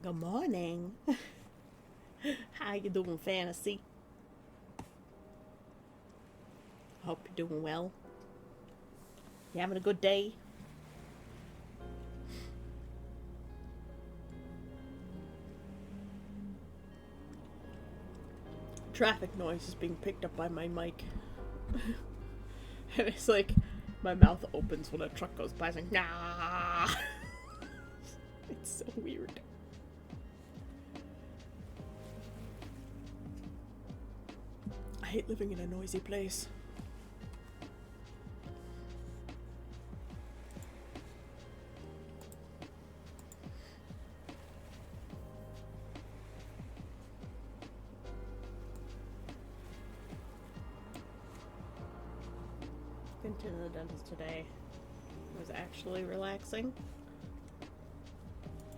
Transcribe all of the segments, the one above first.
Good morning. How you doing, Fantasy? Hope you're doing well. You having a good day? Traffic noise is being picked up by my mic. And it's like my mouth opens when a truck goes by. It's like, nah. It's so weird. I hate living in a noisy place. Been to the dentist today. It was actually relaxing.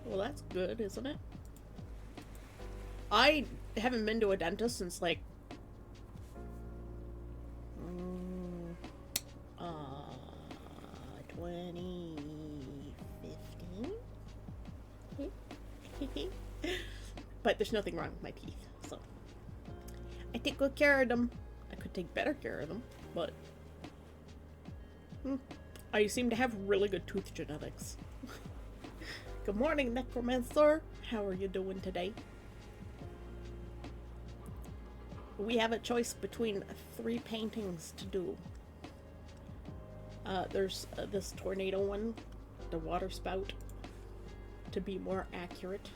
Well, that's good, isn't it? I haven't been to a dentist since like mm, uh 2015. But there's nothing wrong with my teeth, so I take good care of them. I could take better care of them, but I seem to have really good tooth genetics. Good morning, Necromancer. How are you doing today? We have a choice between three paintings to do. There's this tornado one, the water spout, to be more accurate.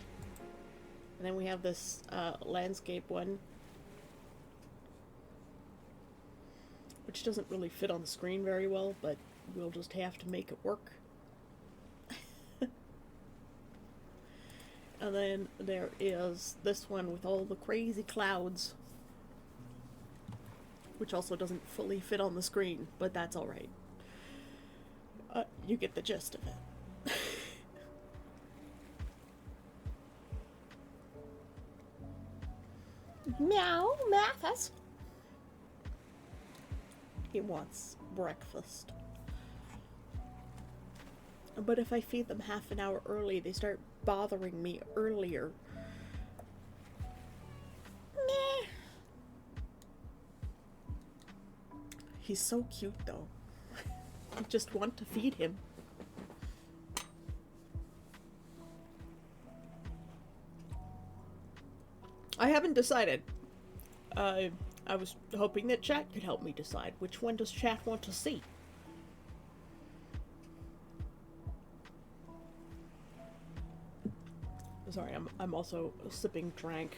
And then we have this landscape one, which doesn't really fit on the screen very well, but we'll just have to make it work. And then there is this one with all the crazy clouds, which also doesn't fully fit on the screen, but that's alright. You get the gist of it. Meow, Mathis. He wants breakfast. But if I feed them half an hour early, they start bothering me earlier. Meh. He's so cute, though. I just want to feed him. I haven't decided. I was hoping that chat could help me decide. Which one does chat want to see? Sorry, I'm also sipping drink.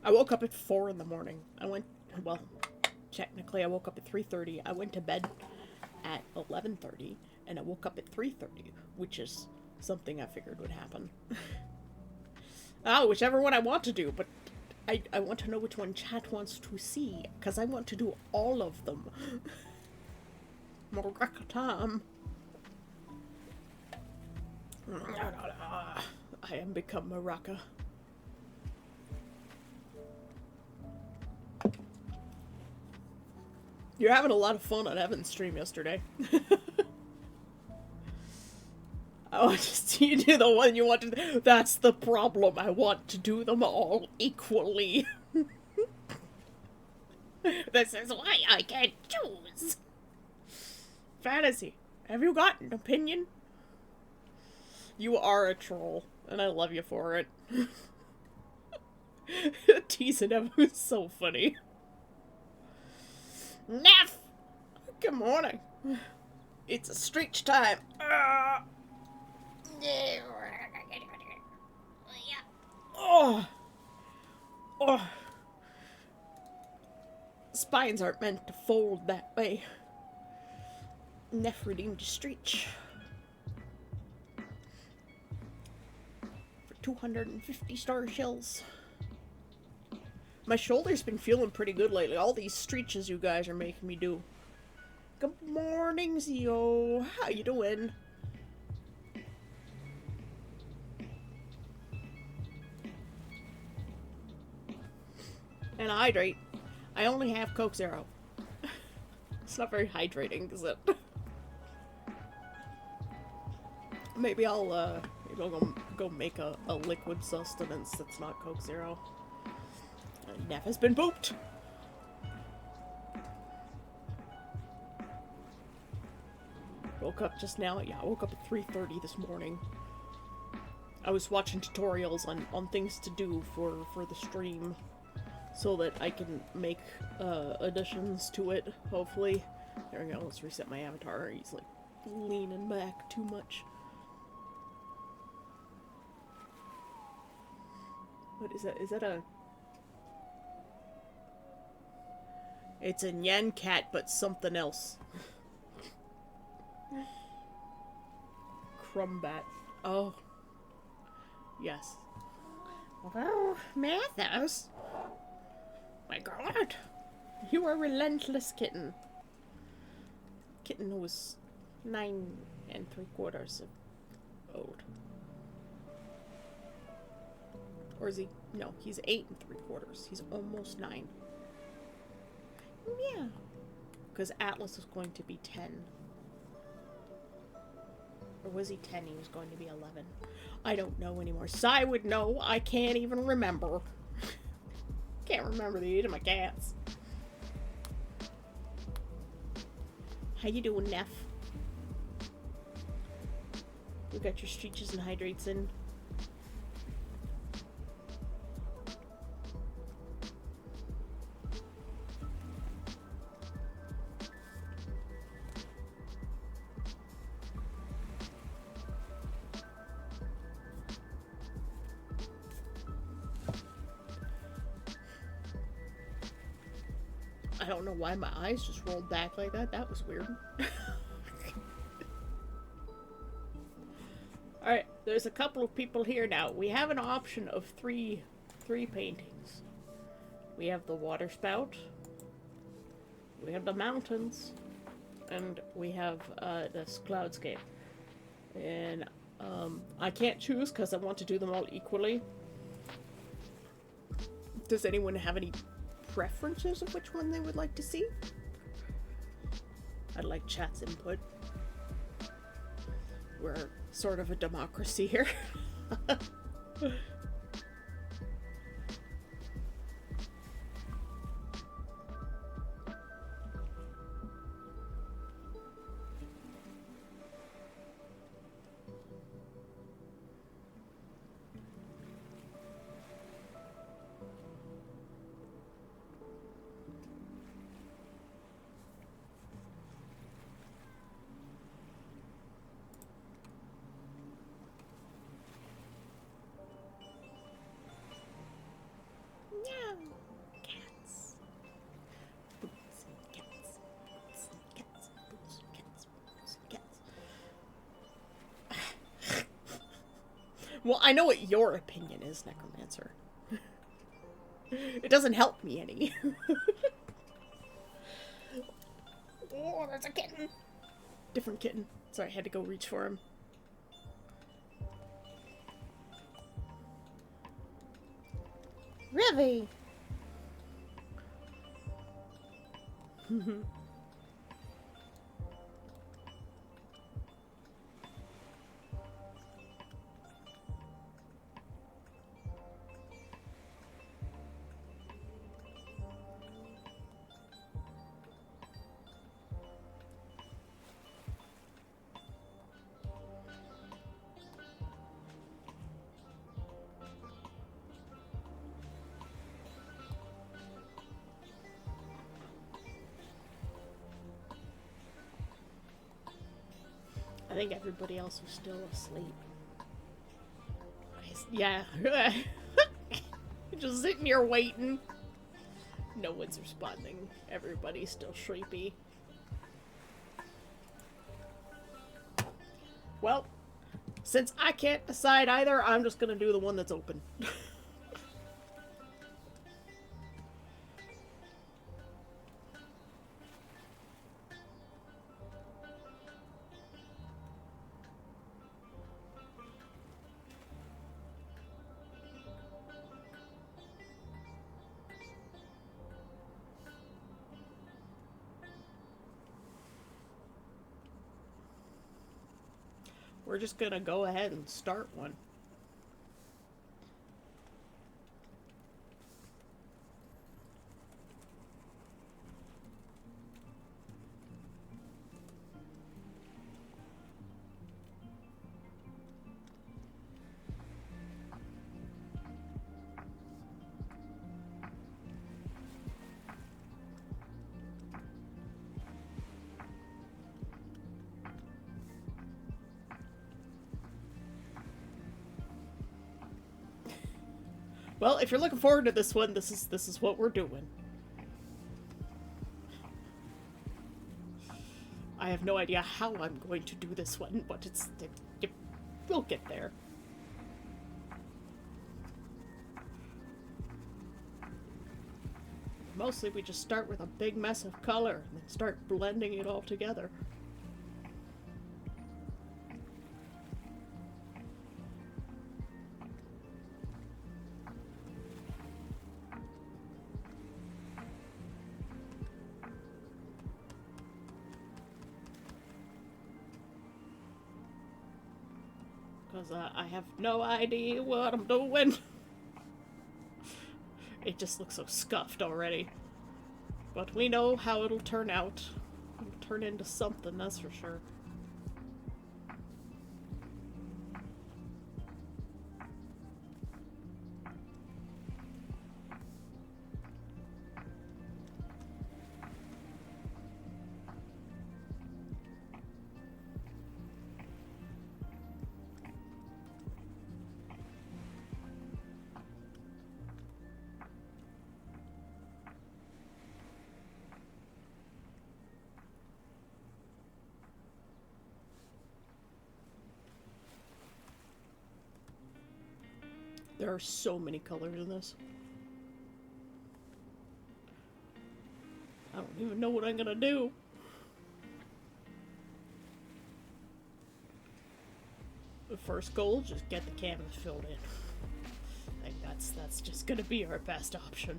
I woke up at 4 in the morning. Well, technically I woke up at 3:30. I went to bed at 11:30, and I woke up at 3:30, which is something I figured would happen. Whichever one I want to do, but I want to know which one chat wants to see, because I want to do all of them. Morakatam. I am become Maraka. You're having a lot of fun on Evan's stream yesterday. Oh, just you do the one you want to. That's the problem. I want to do them all equally. This is why I can't choose. Fantasy, have you got an opinion? You are a troll, and I love you for it. Teasing him was so funny. Neff! Good morning. It's a stretch time. Oh. Oh. Spines aren't meant to fold that way. Neff redeemed a stretch. For 250 star shells. My shoulder's been feeling pretty good lately. All these stretches you guys are making me do. Good morning, Zio. How you doing? And hydrate. I only have Coke Zero. It's not very hydrating, is it? maybe I'll go make a liquid sustenance that's not Coke Zero. Neff has been booped! Woke up just now. Yeah, I woke up at 3:30 this morning. I was watching tutorials on things to do for the stream so that I can make additions to it, hopefully. There we go, let's reset my avatar. He's like leaning back too much. What is that? Is that a... It's a Nyan cat, but something else. Crumbat. Oh. Yes. Oh, Mathos. My God. You are relentless, kitten. Kitten was 9 3/4 old. Or is he? No, he's 8 3/4. He's almost 9. Yeah. Because Atlas is going to be 10. Or was he 10? He was going to be 11. I don't know anymore. Sai would know. I can't even remember. Can't remember the age of my cats. How you doing, Neff? You got your stretches and hydrates in? I don't know why my eyes just rolled back like that. That was weird. Alright, there's a couple of people here now. We have an option of three paintings. We have the water spout, we have the mountains, and we have this cloudscape. And I can't choose because I want to do them all equally. Does anyone have any preferences of which one they would like to see? I'd like chat's input. We're sort of a democracy here. Well, I know what your opinion is, Necromancer. It doesn't help me any. Oh, there's a kitten. Different kitten. Sorry, I had to go reach for him. Really? I think everybody else was still asleep. Yeah. Just sitting here waiting. No one's responding. Everybody's still sleepy. Well, since I can't decide either, I'm just gonna do the one that's open. we're just gonna go ahead and start one. Well, if you're looking forward to this one, this is what we're doing. I have no idea how I'm going to do this one, but we'll get there. Mostly we just start with a big mess of color and then start blending it all together. Because I have no idea what I'm doing. It just looks so scuffed already. But we know how it'll turn out. It'll turn into something, that's for sure. There are so many colors in this. I don't even know what I'm gonna do. The first goal, just get the canvas filled in. Like that's just gonna be our best option.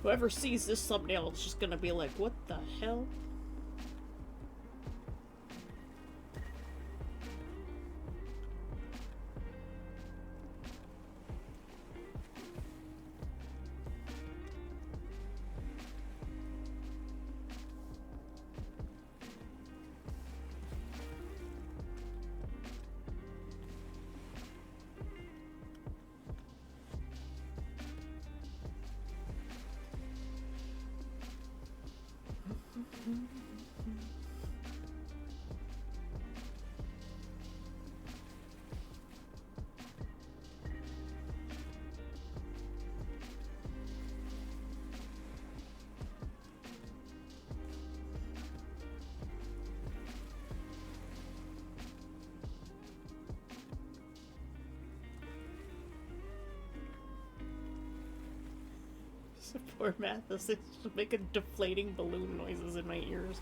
Whoever sees this thumbnail is just gonna be like, what the hell? Poor Mathis is just making deflating balloon noises in my ears.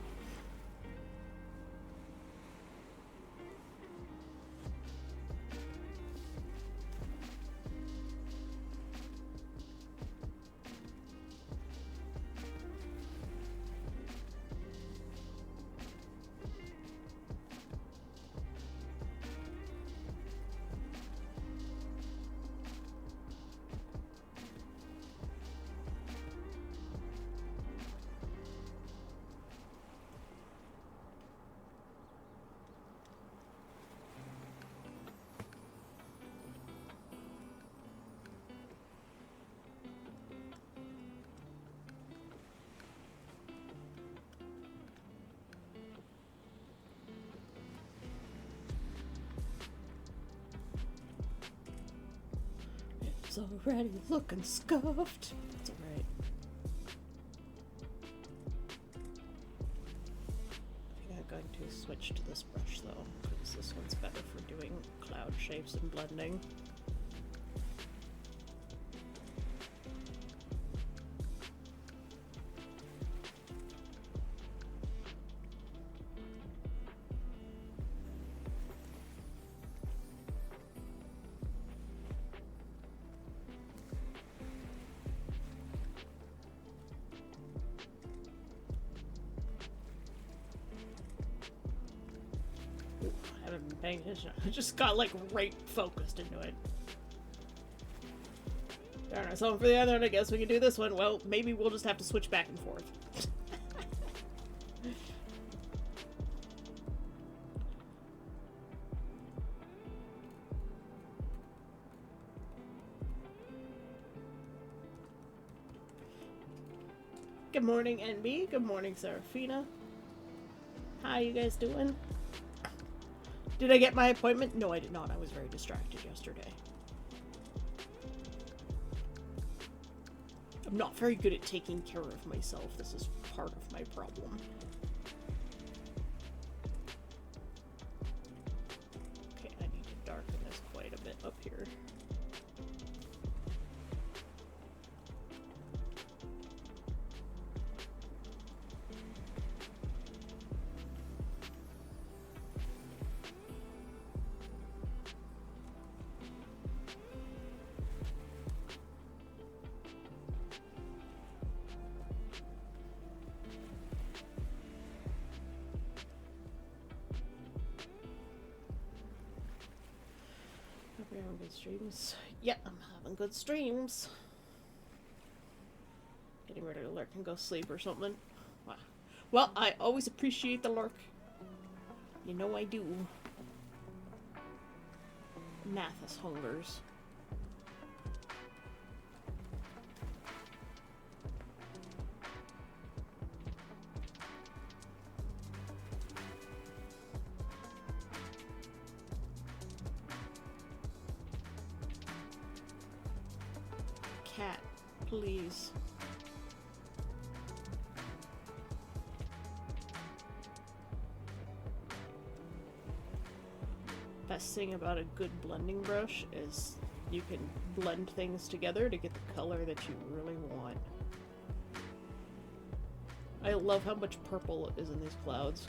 It's already looking scuffed. It's alright. I think I'm going to switch to this brush though, because this one's better for doing cloud shapes and blending. wasn't paying attention. I just got like right focused into it. Darn, so for the other one, I guess we can do this one. Well, maybe we'll just have to switch back and forth. Good morning, NB. Good morning, Serafina. How you guys doing? Did I get my appointment? No, I did not. I was very distracted yesterday. I'm not very good at taking care of myself. This is part of my problem. Okay, I need to darken this quite a bit up here. Having good streams. Yeah, I'm having good streams. Getting ready to lurk and go sleep or something. Wow. Well, I always appreciate the lurk. You know I do. Mathis hungers. Cat, please. Best thing about a good blending brush is you can blend things together to get the color that you really want. I love how much purple is in these clouds.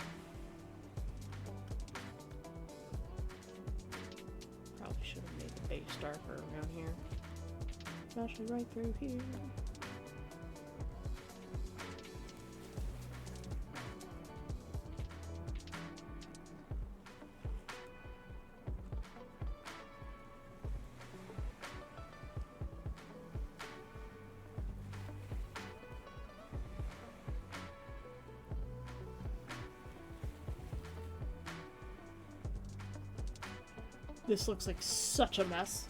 Probably should have made the base darker around here. Especially right through here. This looks like such a mess.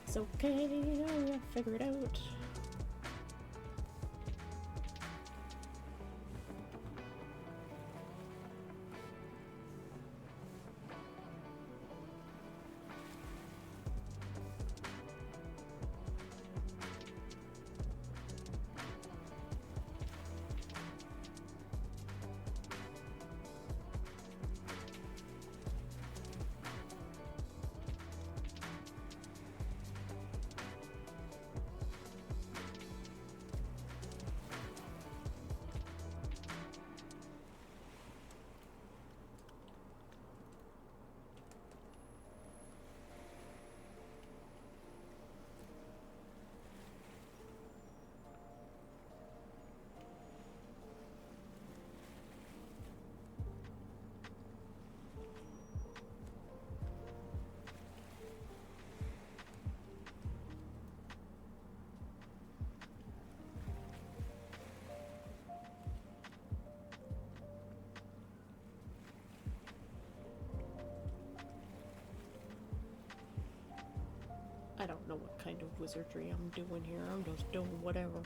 It's okay, I'll figure it out. I don't know what kind of wizardry I'm doing here. I'm just doing whatever.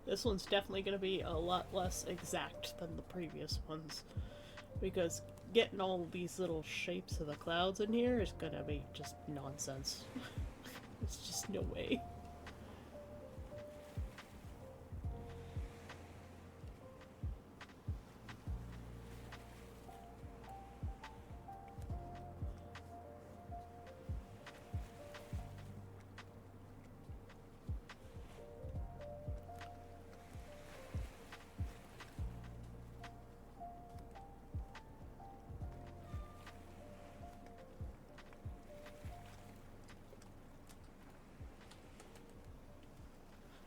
This one's definitely going to be a lot less exact than the previous ones, because getting all these little shapes of the clouds in here is going to be just nonsense. It's just no way.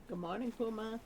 Good morning, Puma.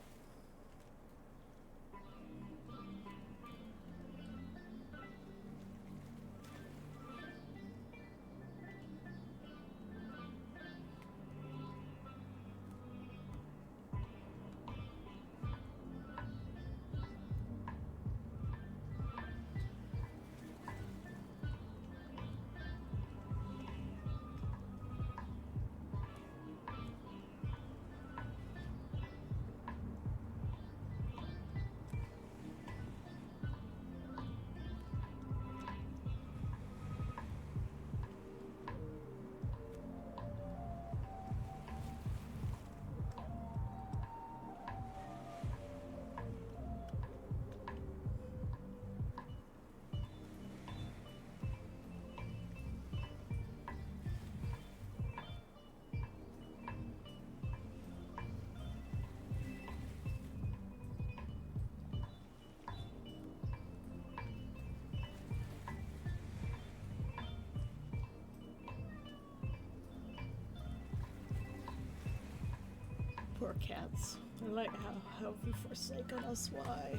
Poor cats. They're like, how have you forsaken us? Why?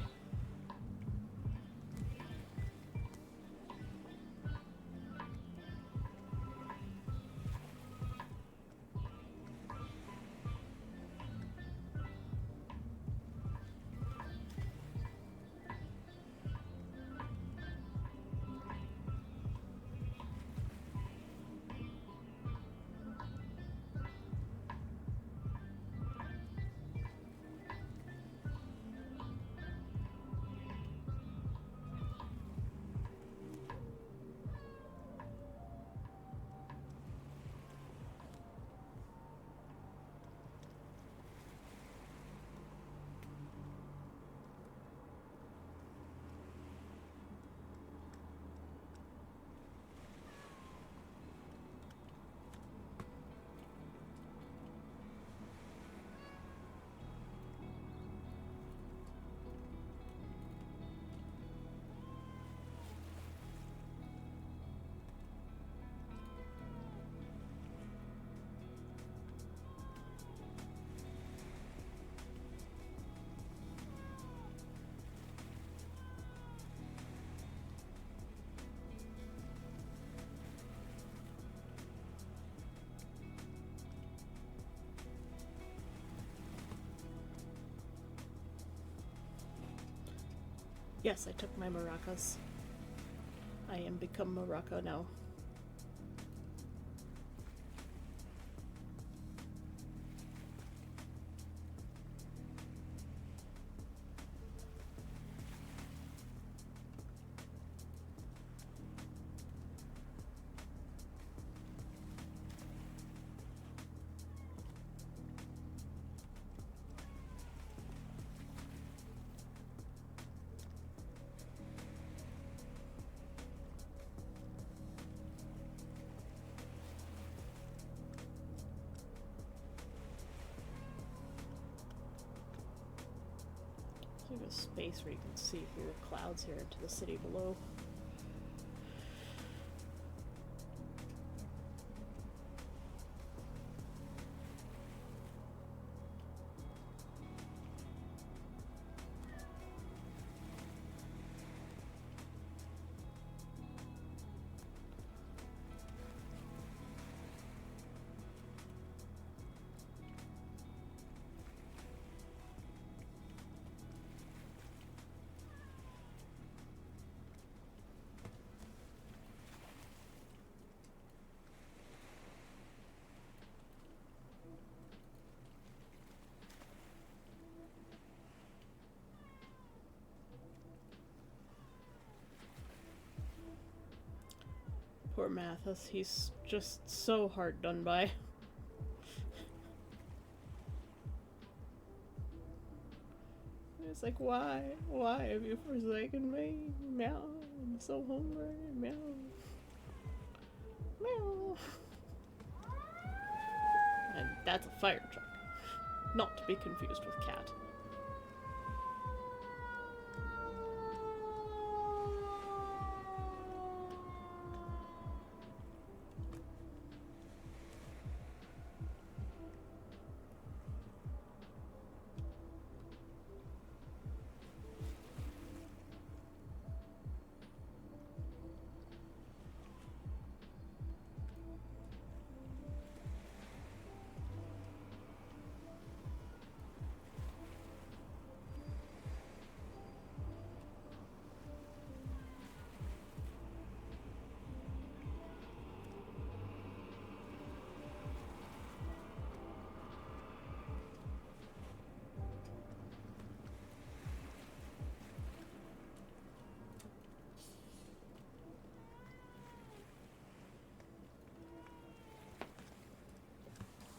Yes, I took my maracas. I am become maraca now. There's a space where you can see through the clouds here into the city below. Poor Mathis, he's just so hard done by. It's like, why? Why have you forsaken me? Meow. I'm so hungry. Meow. Meow. And that's a fire truck. Not to be confused with cat.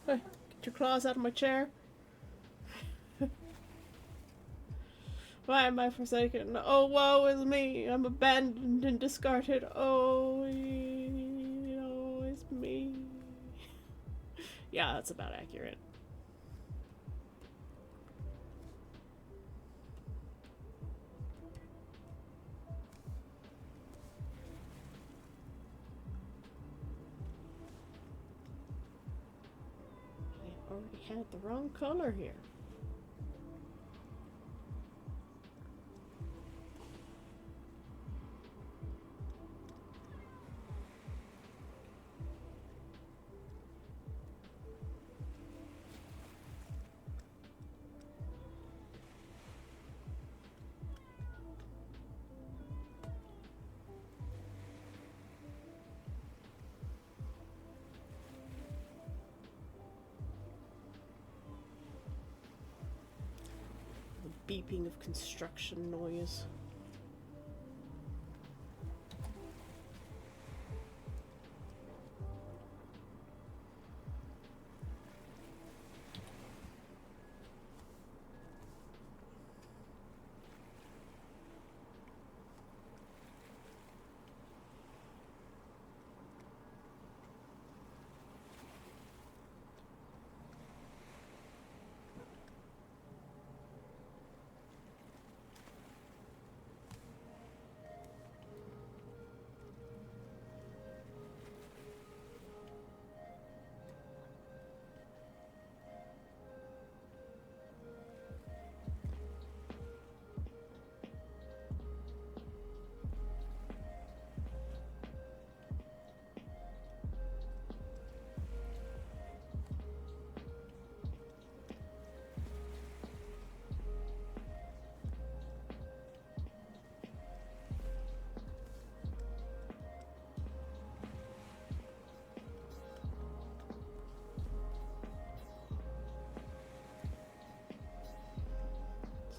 Hey, get your claws out of my chair. Why am I forsaken? Oh, woe is me. I'm abandoned and discarded. Oh, it's me. Yeah, that's about accurate. I already had the wrong color here. Beeping of construction noise.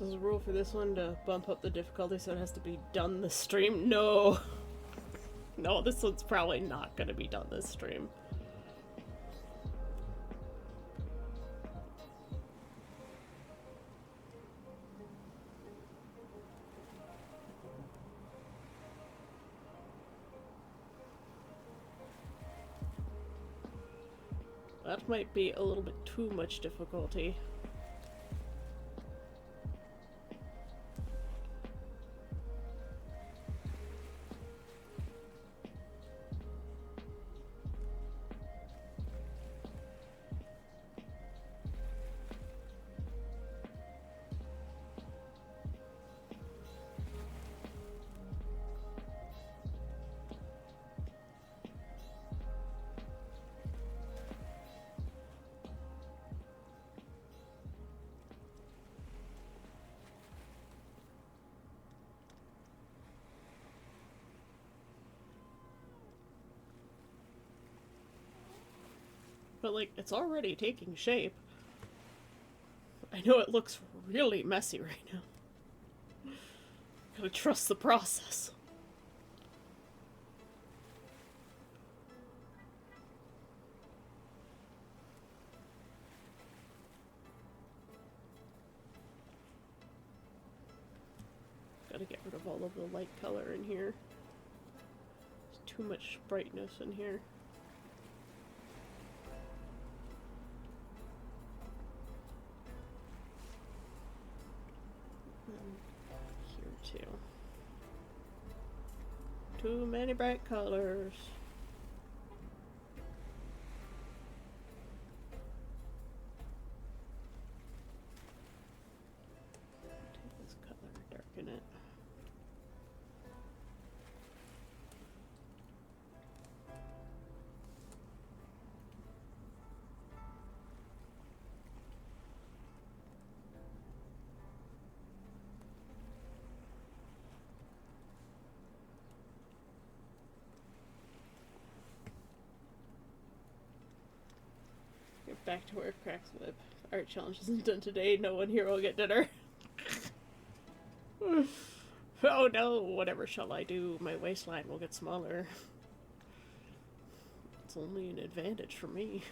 So there's a rule for this one to bump up the difficulty so it has to be done this stream. No. No, this one's probably not gonna be done this stream. That might be a little bit too much difficulty. But, like, it's already taking shape. I know it looks really messy right now. Gotta trust the process. gotta get rid of all of the light color in here. There's too much brightness in here. Here too. Too many bright colors. Take this color, darken it. Get back to where cracks whip. Art challenge isn't done today. No one here will get dinner. Oh no, whatever shall I do? My waistline will get smaller. It's only an advantage for me.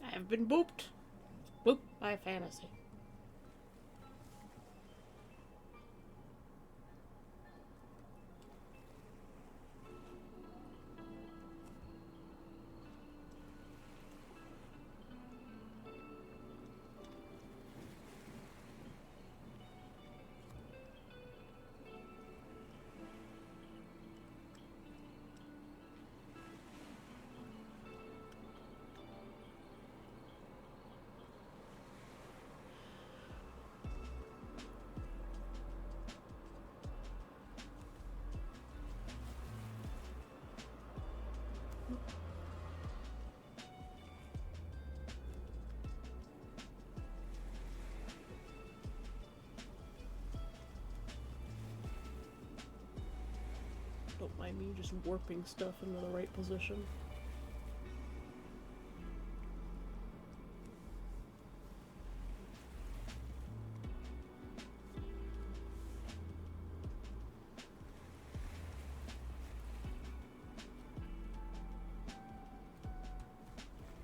I have been booped. Booped by fantasy. Don't mind me just warping stuff into the right position.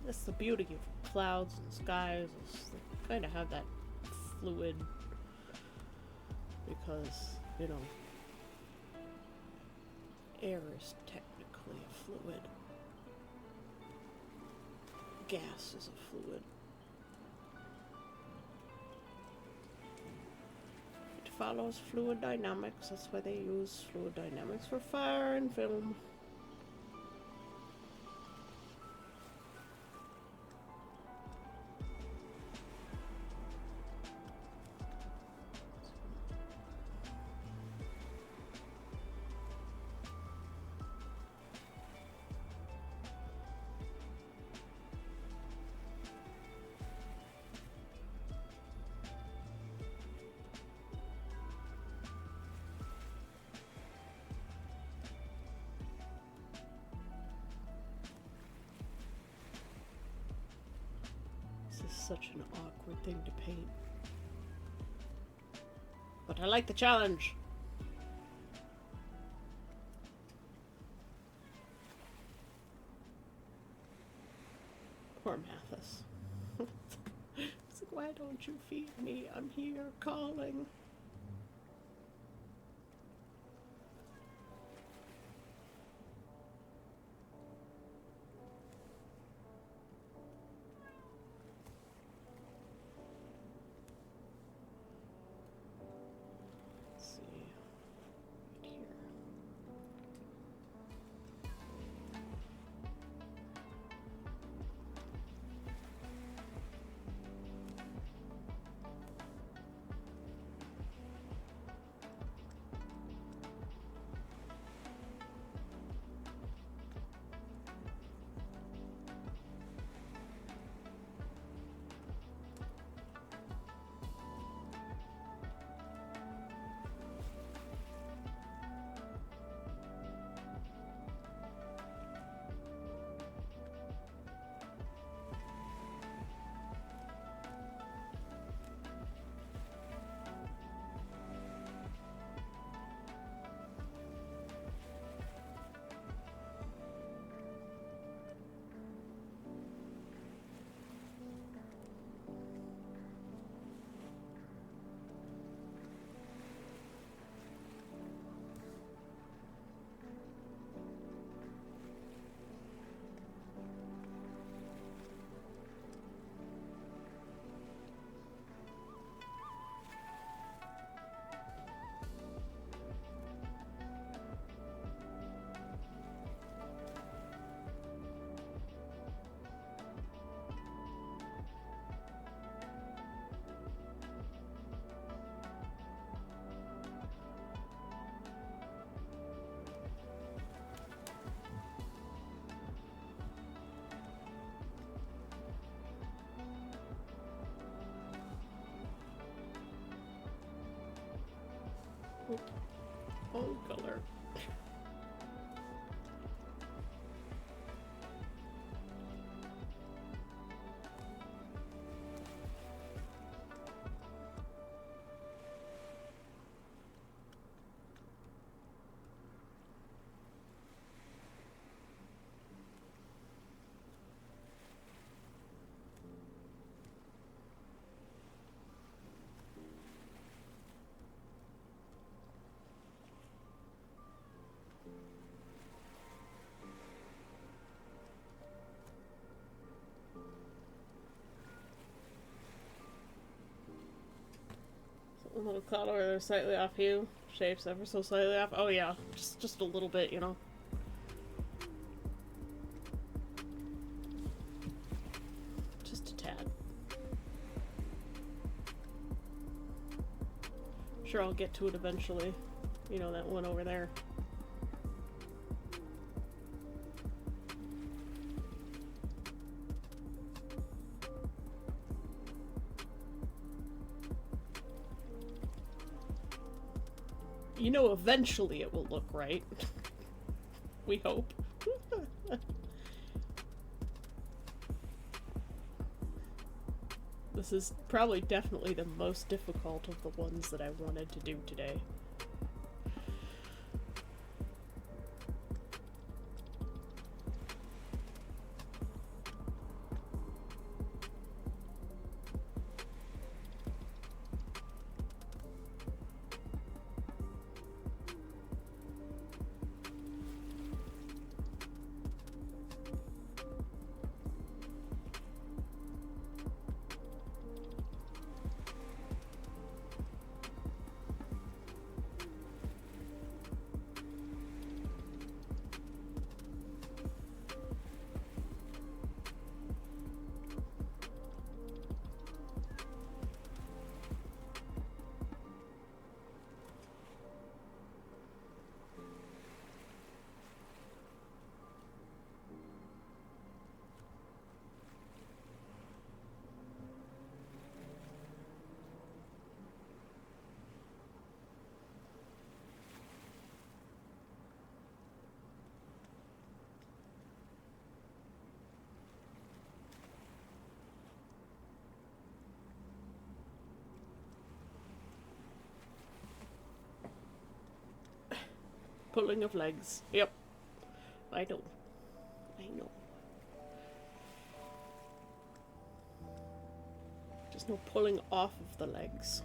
That's the beauty of clouds and skies, is they kind of have that fluid, because you know, air is technically a fluid. Gas is a fluid. It follows fluid dynamics. That's why they use fluid dynamics for fire and film. This is such an awkward thing to paint. But I like the challenge. Poor Mathis. It's like, why don't you feed me? I'm here calling. Oh, color. A little color where they're slightly off hue. Shapes ever so slightly off. Oh yeah, just a little bit, you know. Just a tad. Sure, I'll get to it eventually. You know, that one over there. You know, eventually it will look right. We hope. This is probably definitely the most difficult of the ones that I wanted to do today. pulling of legs. Yep. I know. I know. Just no pulling off of the legs.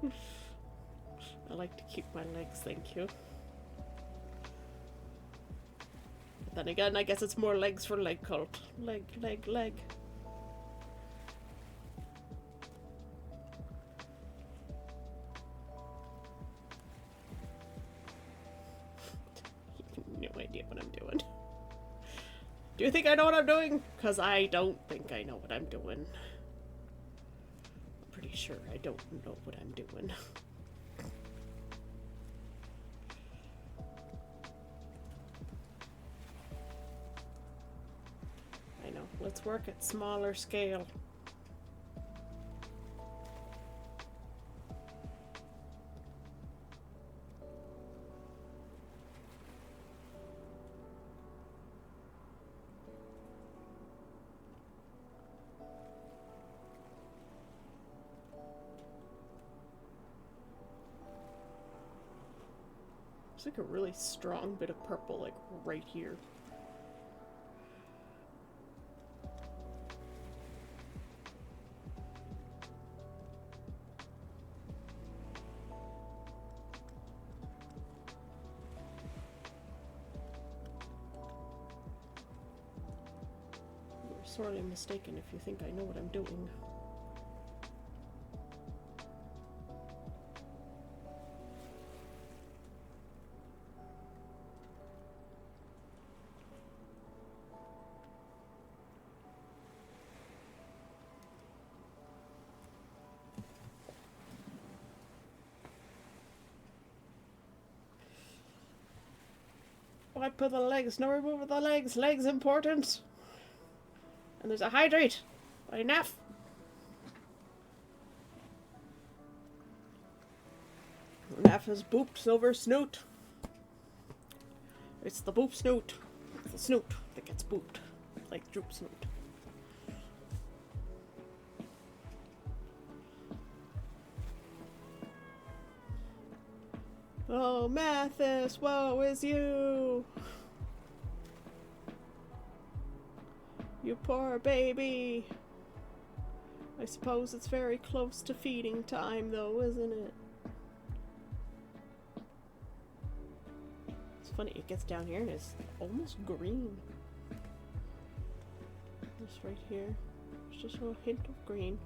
I like to keep my legs, thank you. But then again, I guess it's more legs for leg cult. Leg, leg, leg. No idea what I'm doing. Do you think I know what I'm doing? Because I don't think I know what I'm doing. I'm pretty sure I don't know what I'm doing. I know. Let's work at smaller scale. There's like a really strong bit of purple, like right here. You're sorely mistaken if you think I know what I'm doing. Wipe for the legs, no remove of the legs. Legs important. And there's a hydrate by Neff. Neff has booped Silver Snoot. It's the boop snoot. It's the snoot that gets booped. Like Droop Snoot. Oh, Mathis, woe is you! You poor baby! I suppose it's very close to feeding time, though, isn't it? It's funny, it gets down here and it's almost green. Just right here. There's just a little hint of green.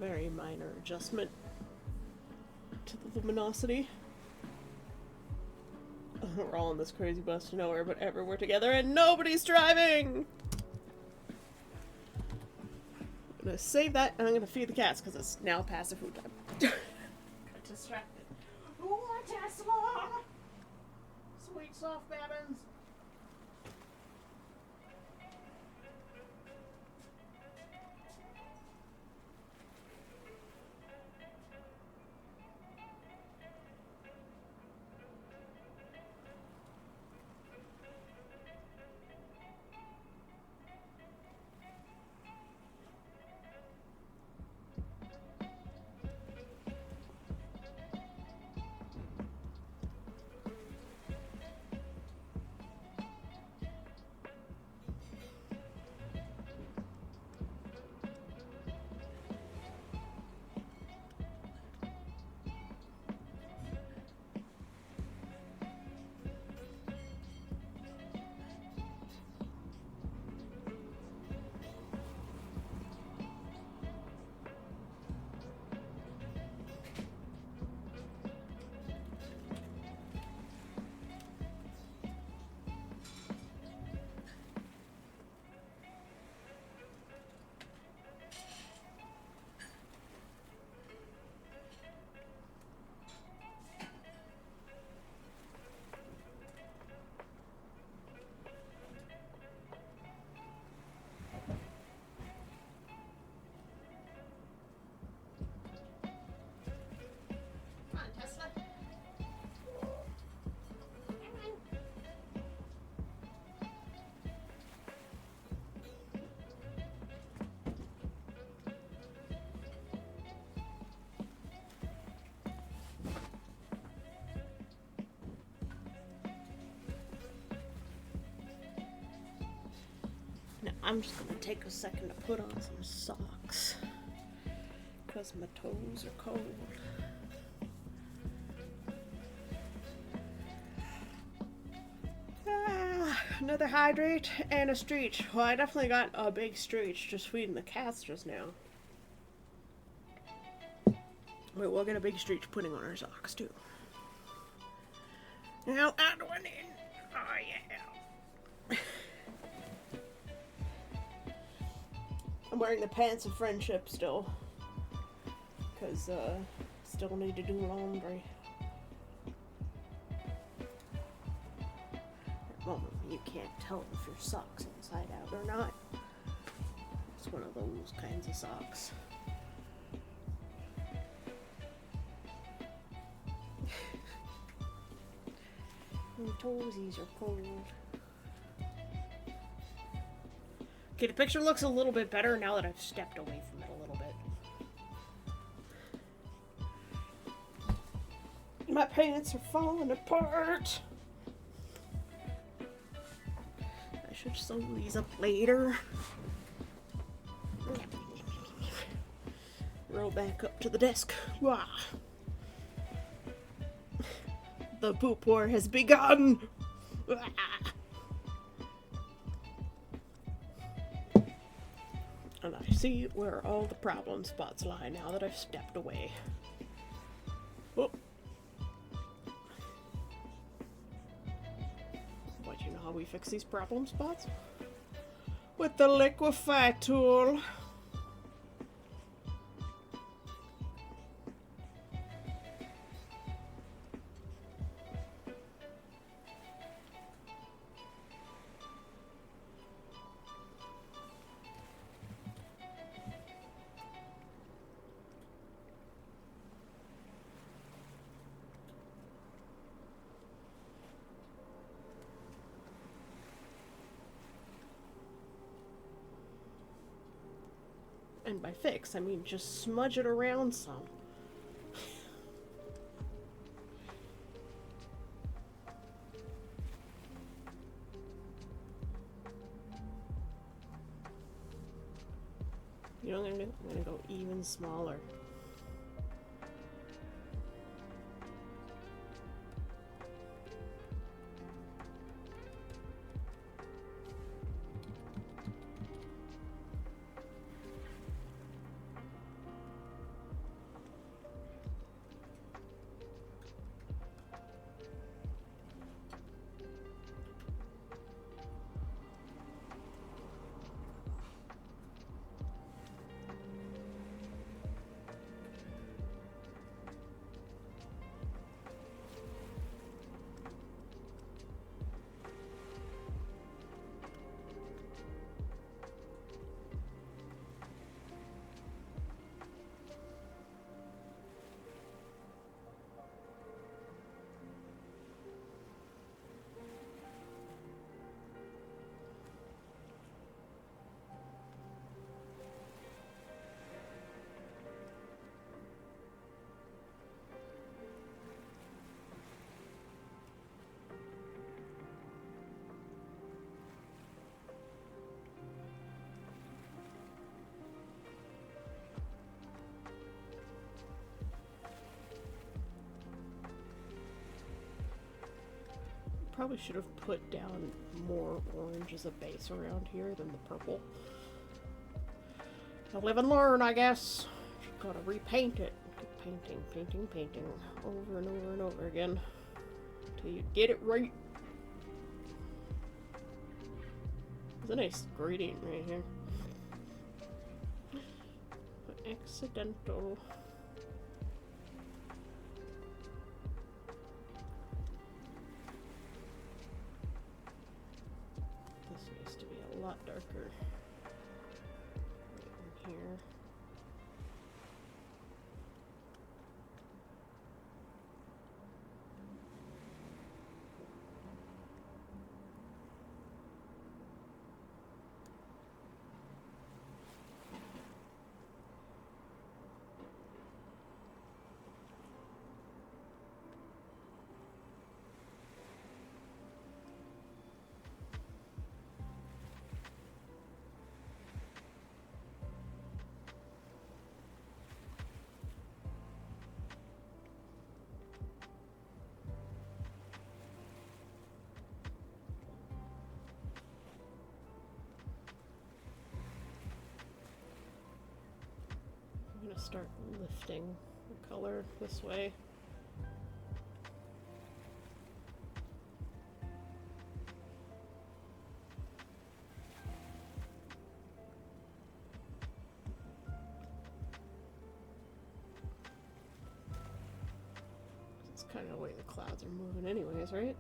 Very minor adjustment to the luminosity. We're all on this crazy bus to nowhere but everywhere together and nobody's driving! I'm gonna save that and I'm gonna feed the cats because it's now past the food time. Got distracted. Ooh, Tesla! Sweet soft babbins! I'm just gonna take a second to put on some socks. Because my toes are cold. Another hydrate and a stretch. Well, I definitely got a big stretch just feeding the cats just now. Wait, we'll get a big stretch putting on our socks too. Now that one in. Oh yeah. I'm wearing the pants of friendship still. Because, still need to do laundry. At the moment, you can't tell if your sock's inside out or not. It's one of those kinds of socks. My toesies are cold. Okay, the picture looks a little bit better now that I've stepped away from it a little bit. My pants are falling apart. I should sew these up later. Roll back up to the desk. Wah. The poop war has begun. Wah. And I see where all the problem spots lie now that I've stepped away. Oh. But you know how we fix these problem spots? With the liquefy tool. And by fix, I mean just smudge it around some. You know what I'm gonna do? I'm gonna go even smaller. Probably should have put down more orange as a base around here than the purple. I live and learn, I guess. Gotta repaint it. Keep painting over and over and over again till you get it right. There's a nice gradient right here. Accidental. A lot darker right in here. start lifting the color this way. It's kind of the way the clouds are moving anyways, right?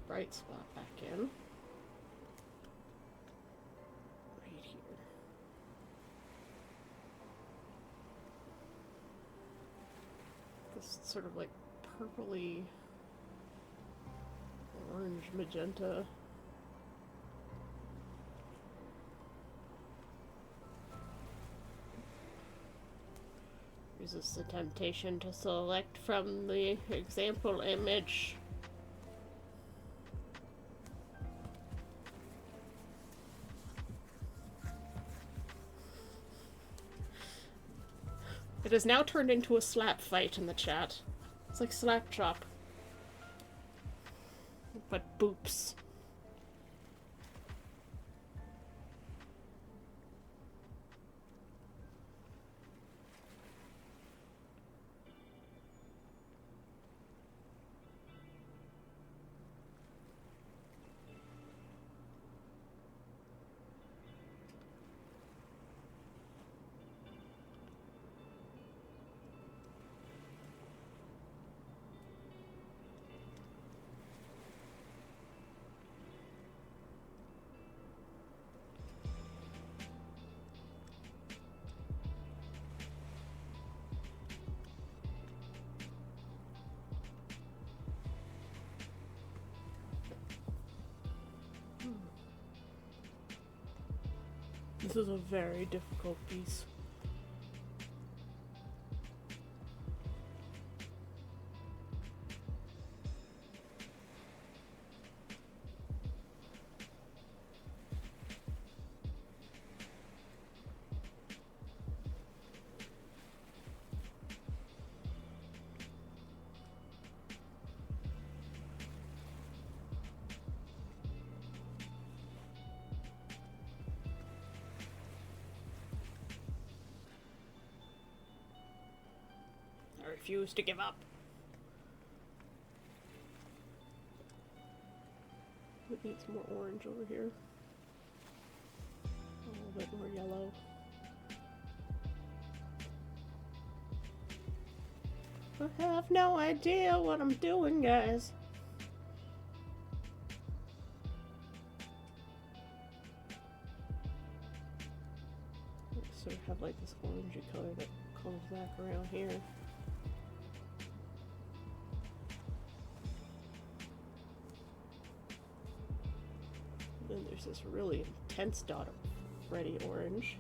Bright spot back in. Right here. This sort of like purpley orange magenta. Resist the temptation to select from the example image. It has now turned into a slap fight in the chat. It's like slap chop. But boops. This is a very difficult piece. Refuse to give up. It needs more orange over here. A little bit more yellow. I have no idea what I'm doing, guys. I sort of have like this orangey color that comes back around here. Then there's this really intense dot of reddy orange.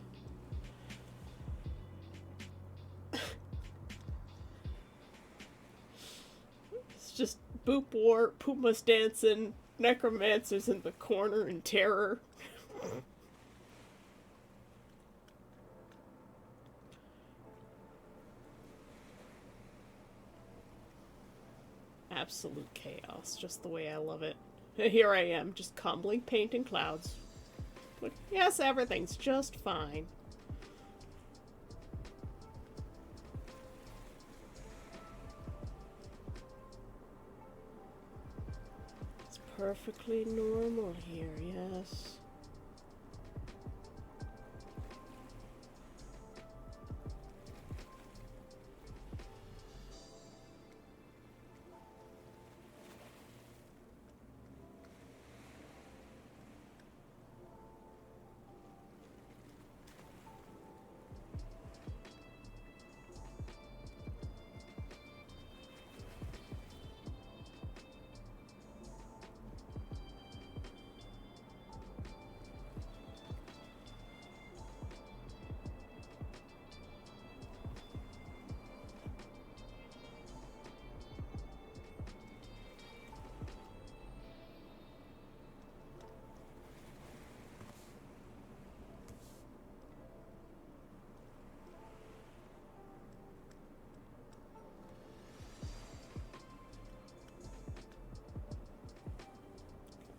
It's just Boop War, Pumas dancing, necromancers in the corner in terror. Absolute chaos, just the way I love it. Here I am, just calmly painting clouds. But yes, everything's just fine. It's perfectly normal here, yes.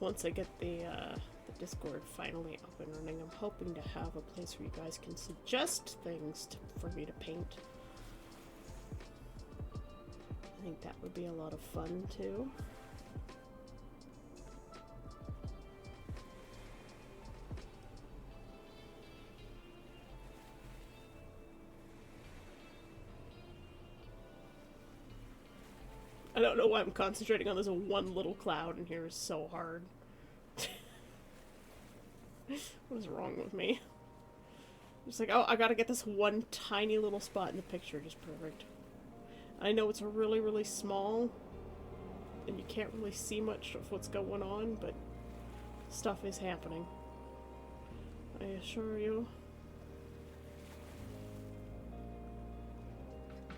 once I get the Discord finally up and running, I'm hoping to have a place where you guys can suggest things for me to paint. I think that would be a lot of fun too. I don't know why I'm concentrating on this one little cloud in here is so hard. What is wrong with me? Just like, oh, I gotta get this one tiny little spot in the picture just perfect. I know it's really, really small, and you can't really see much of what's going on, but stuff is happening. I assure you.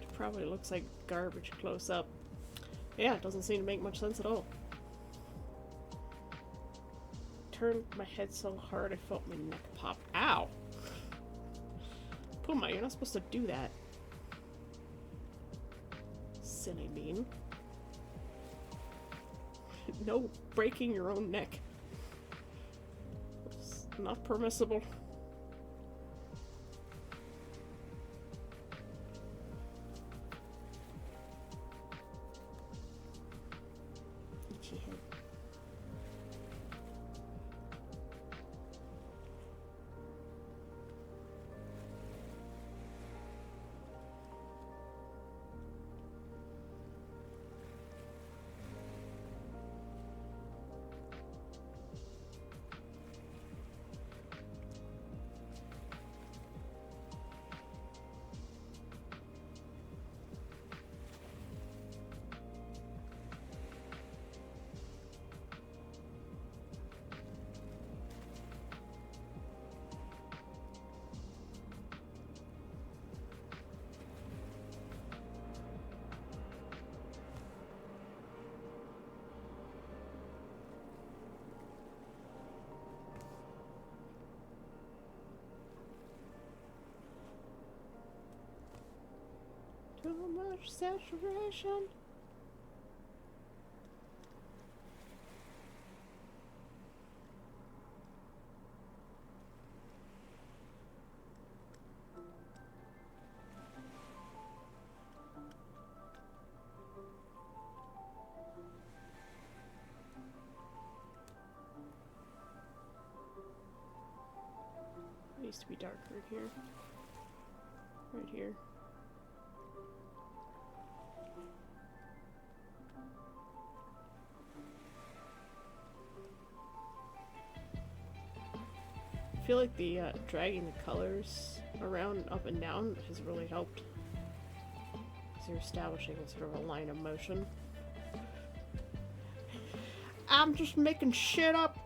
It probably looks like garbage close up. Yeah, it doesn't seem to make much sense at all. Turned my head so hard I felt my neck pop. Ow! Puma, you're not supposed to do that. Silly bean. No breaking your own neck. It's not permissible. Itchy head. Too much saturation. It needs to be darker here. Right here. I feel like the dragging the colors around up and down has really helped. Because you're establishing sort of a line of motion. I'm just making shit up.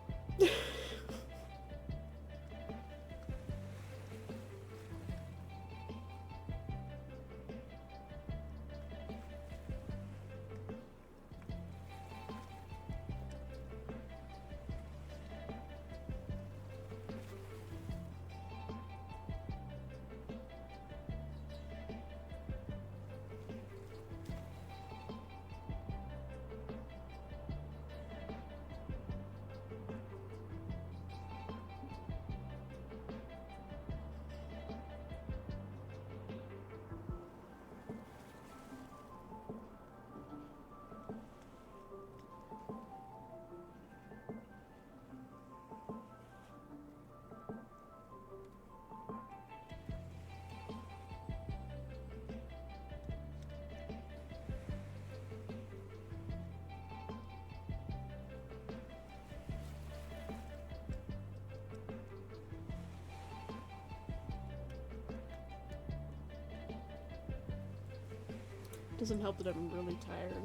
Doesn't help that I'm really tired.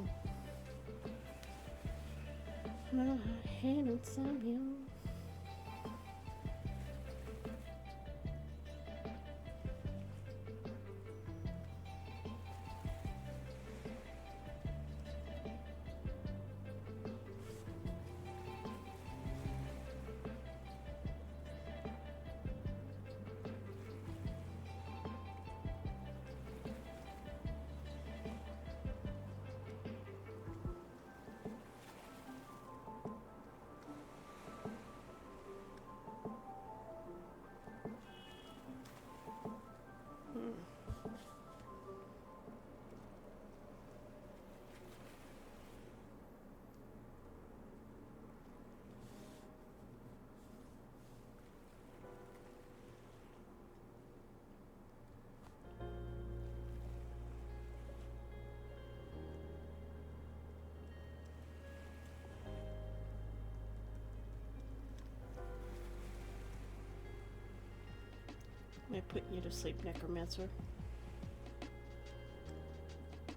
Am I putting you to sleep, Necromancer?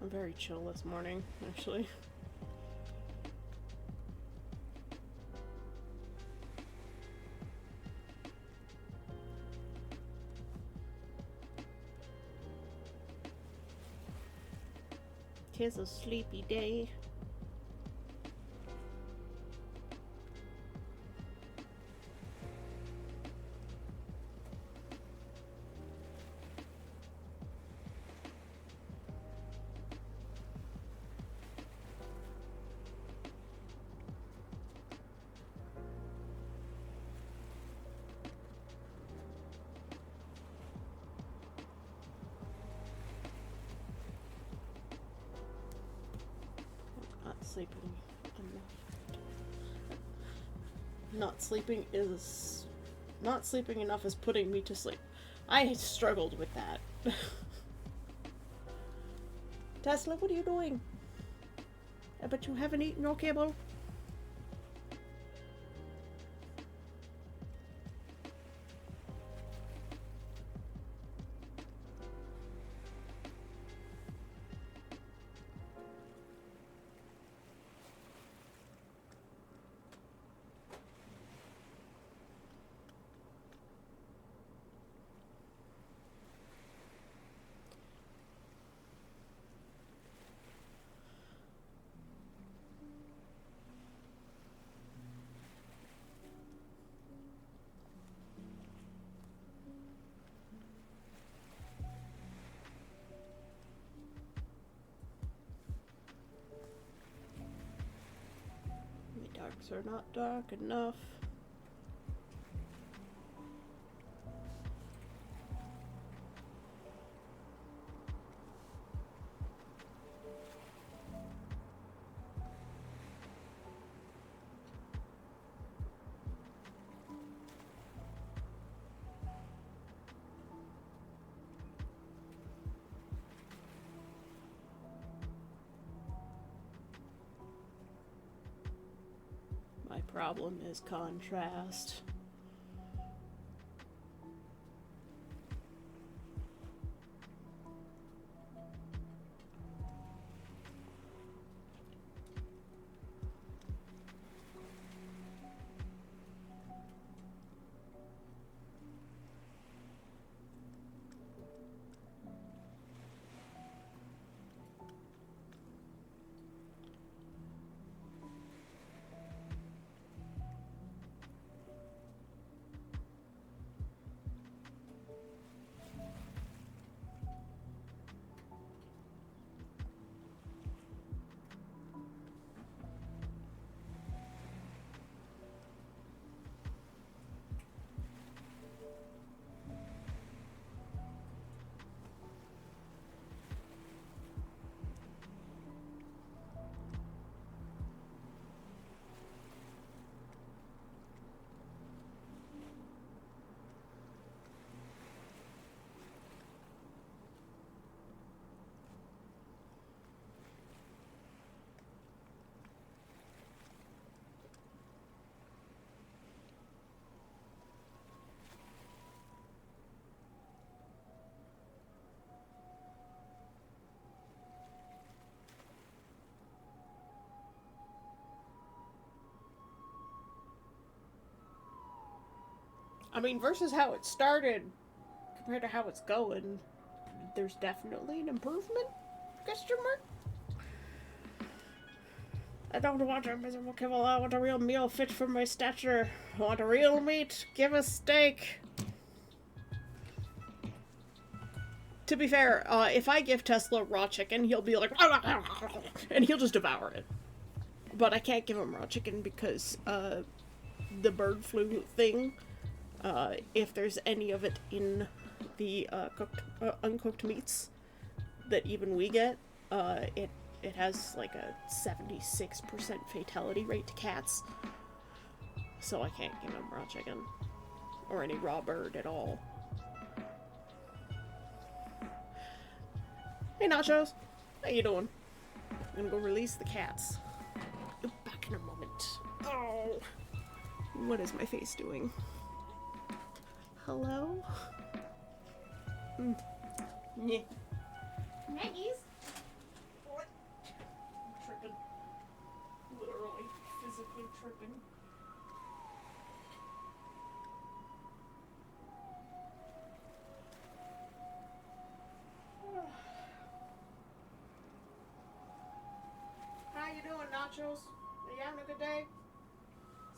I'm very chill this morning, actually. Tis a sleepy day. Sleeping enough. Not sleeping enough is putting me to sleep. I struggled with that. Tesla, what are you doing? I bet you haven't eaten your kibble. Darks are not dark enough. My problem is contrast. I mean, versus how it started compared to how it's going, there's definitely an improvement? Question mark? I don't want a miserable kibble. I want a real meal fit for my stature. I want a real meat. Give a steak. To be fair, if I give Tesla raw chicken, he'll be like, and he'll just devour it. But I can't give him raw chicken because the bird flu thing, if there's any of it in the uncooked meats that even we get, it has like a 76% fatality rate to cats. So I can't give him raw chicken or any raw bird at all. Hey Nachos, how you doing? I'm gonna go release the cats. Back in a moment. Oh, what is my face doing? Hello? Yeah. Maggie's. What? I'm tripping. Literally, physically tripping. How you doing, Nachos? Are you having a good day?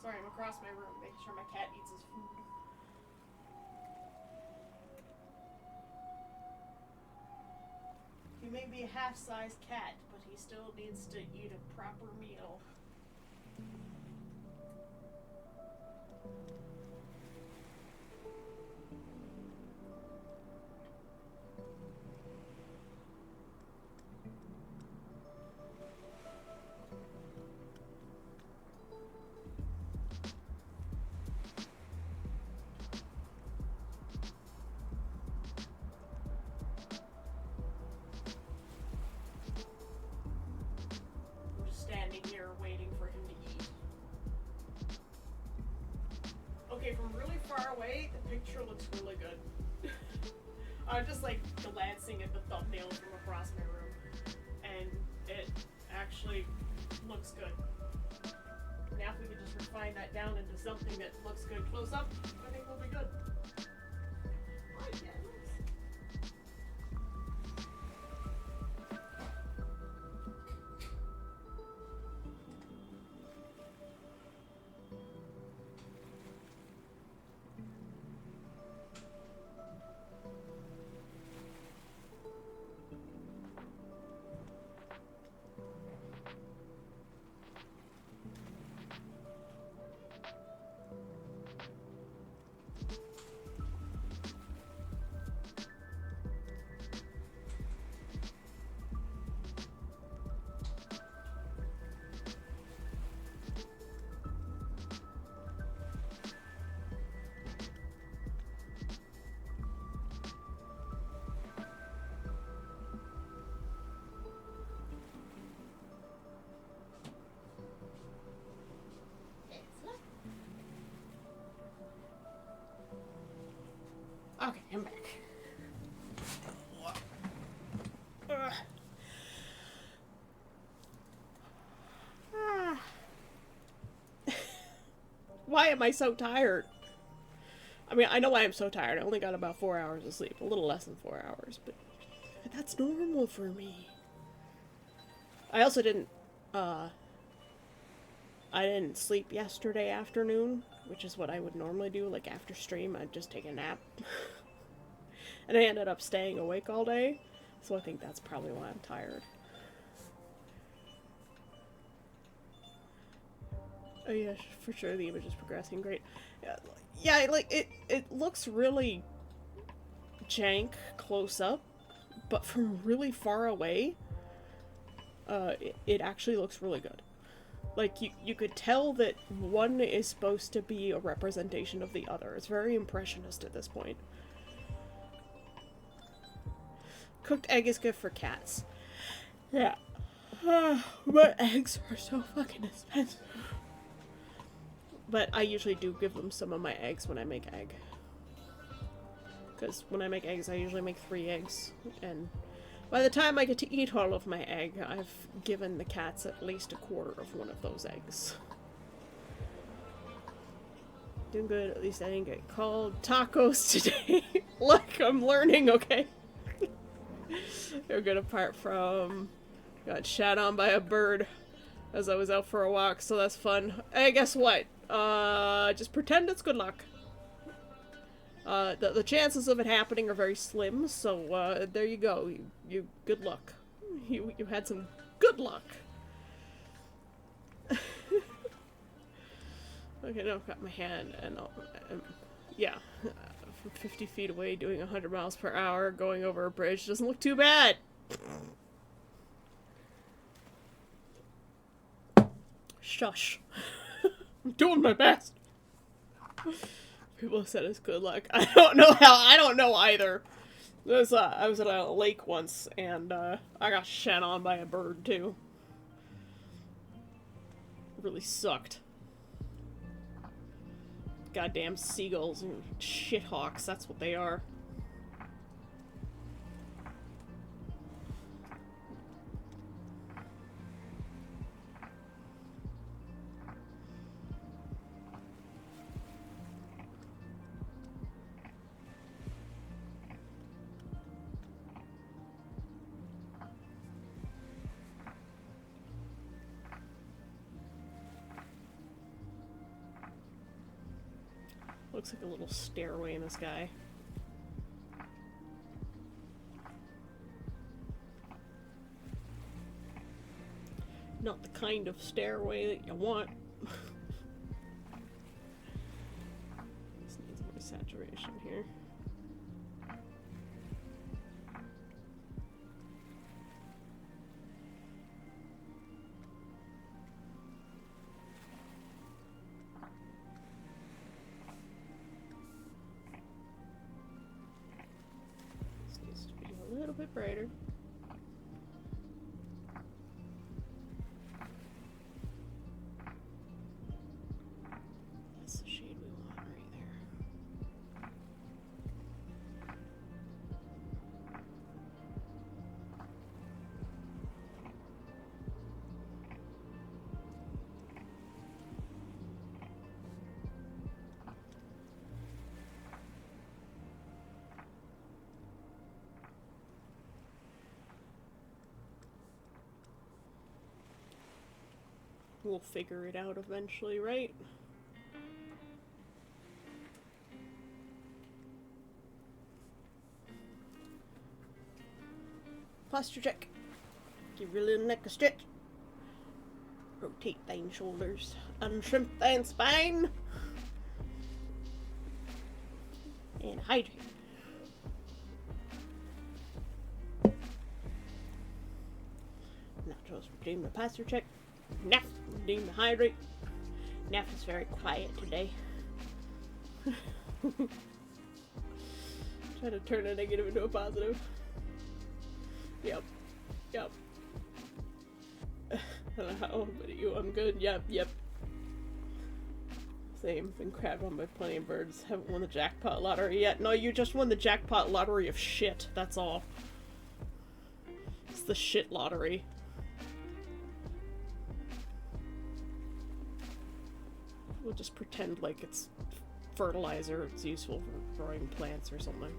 Sorry, I'm across my room making sure my cat eats his food. He may be a half-sized cat, but he still needs to eat a proper meal. I'm just standing here waiting for him to eat. Okay, from really far away, the picture looks really good. I'm just like glancing at the thumbnail from across my room, and it actually looks good. Now if we could just refine that down into something that looks good close up, I think we'll be good. Oh, yeah, nice. Okay, I'm back. Why am I so tired? I mean, I know why I'm so tired. I only got about 4 hours of sleep. A little less than 4 hours, but that's normal for me. I also didn't sleep yesterday afternoon, which is what I would normally do. Like after stream, I'd just take a nap. And I ended up staying awake all day, so I think that's probably why I'm tired. Oh yeah, for sure the image is progressing great. Yeah, like it looks really jank close up, but from really far away, it actually looks really good. Like, you could tell that one is supposed to be a representation of the other. It's very impressionist at this point. Cooked egg is good for cats. Yeah. But eggs are so fucking expensive. But I usually do give them some of my eggs when I make egg. Because when I make eggs, I usually make 3 eggs. And by the time I get to eat all of my egg, I've given the cats at least a quarter of one of those eggs. Doing good, at least I didn't get called tacos today. Look, I'm learning, okay? They're good apart from... Got shat on by a bird as I was out for a walk, so that's fun. Hey, guess what? Just pretend it's good luck. The chances of it happening are very slim, so, there you go. You good luck. You had some good luck. Okay, now I've got my hand, and yeah. From 50 feet away, doing 100 miles per hour, going over a bridge doesn't look too bad. Shush. I'm doing my best. People said it's good luck. I don't know how. I don't know either. I was at a lake once, and I got shat on by a bird too. It really sucked. Goddamn seagulls and shithawks. That's what they are. Looks like a little stairway in the sky. Not the kind of stairway that you want. This needs more saturation here. This needs to be a little bit brighter. That's the shade we want right there. We'll figure it out eventually, right? Posture check. Give your little neck a stretch. Rotate thine shoulders. Unshrimp thine spine. And hydrate. Now just redeem the posture check. Now redeem the hydrate. Neff is very quiet today. Try to turn a negative into a positive. Yep. Yep. I don't know how, but you, I'm good. Yep. Same. Been crabbed on by plenty of birds. Haven't won the jackpot lottery yet. No, you just won the jackpot lottery of shit. That's all. It's the shit lottery. We'll just pretend like it's fertilizer. It's useful for growing plants or something.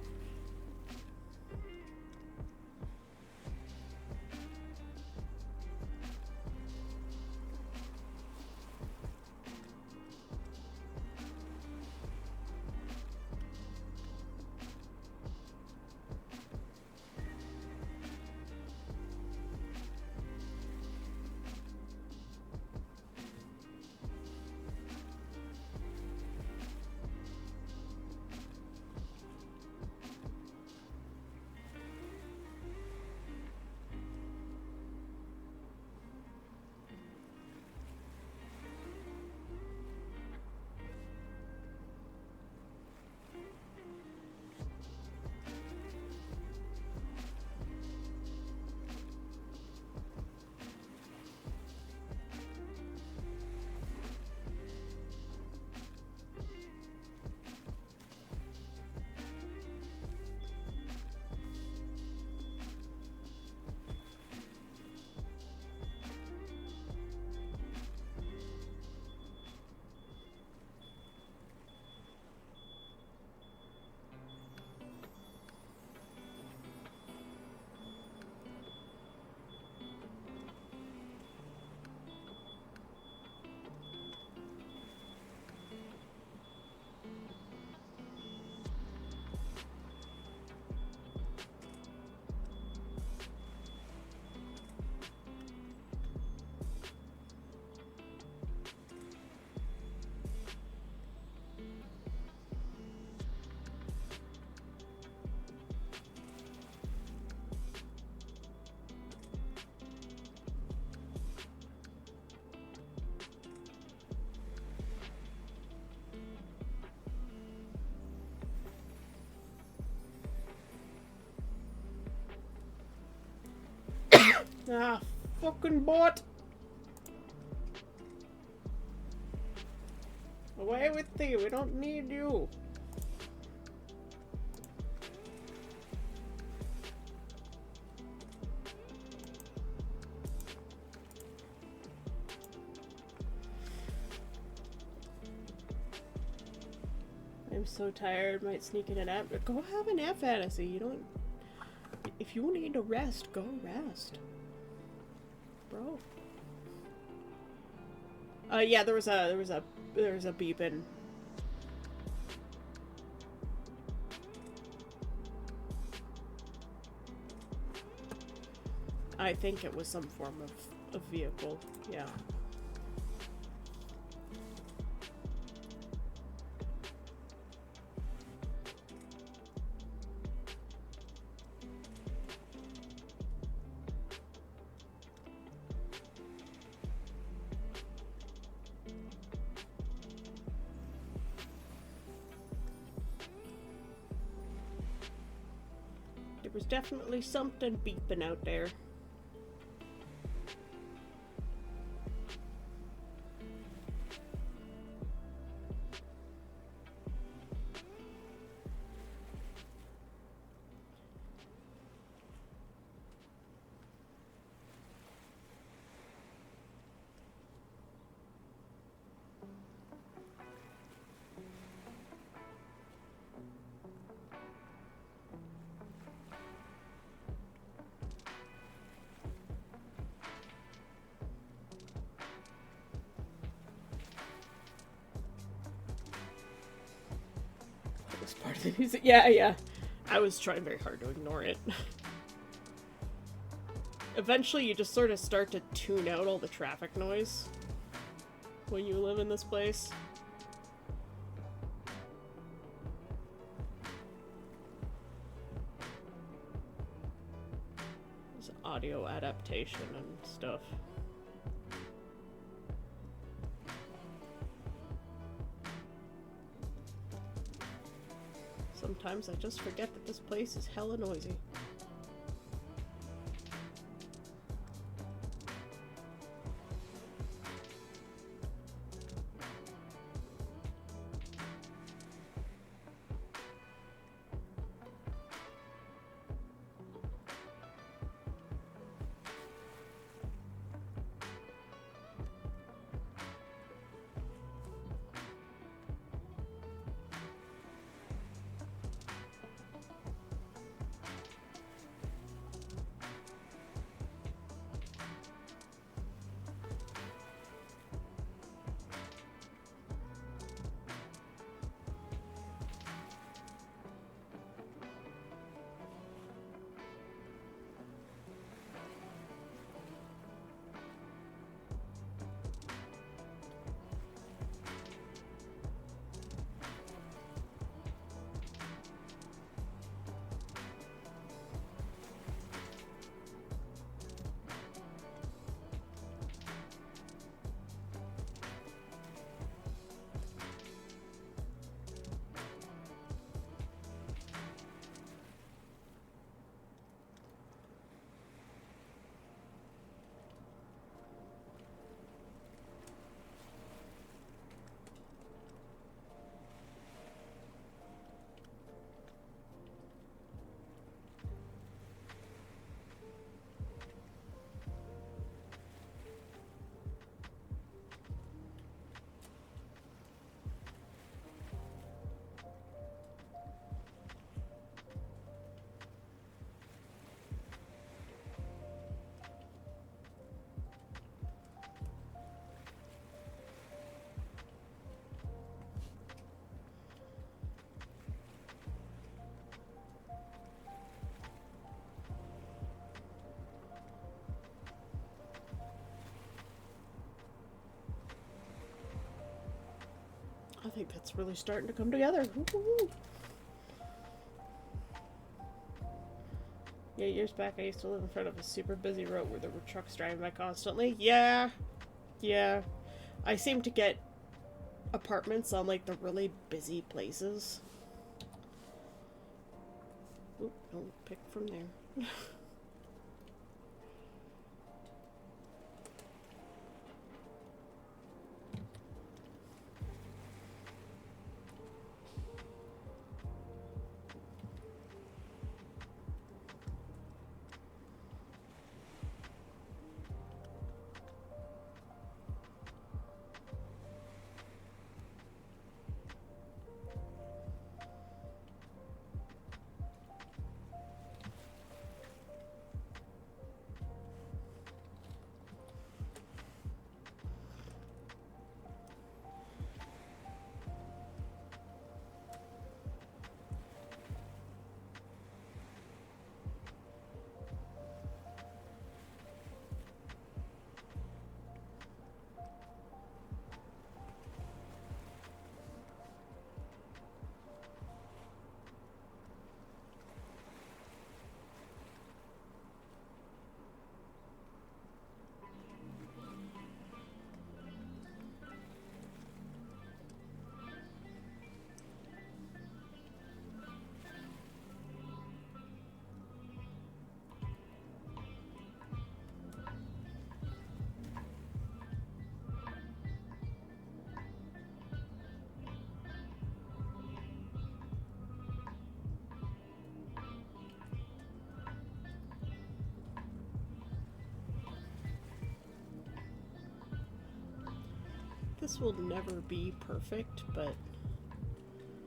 Ah, fucking bot! Away with thee, we don't need you! I'm so tired, might sneak in a nap. Go have a nap, Fantasy. You don't... If you need to rest, go rest. Bro. Yeah, there was a beeping. I think it was some form of vehicle, yeah. There was definitely something beeping out there. That was part of the music. Yeah, yeah. I was trying very hard to ignore it. Eventually, you just sort of start to tune out all the traffic noise when you live in this place. There's audio adaptation and stuff. Sometimes I just forget that this place is hella noisy. I think that's really starting to come together. Woo-hoo-hoo. Yeah, years back I used to live in front of a super busy road where there were trucks driving by constantly. Yeah. Yeah. I seem to get apartments on, like, the really busy places. Oop, don't pick from there. this will never be perfect, but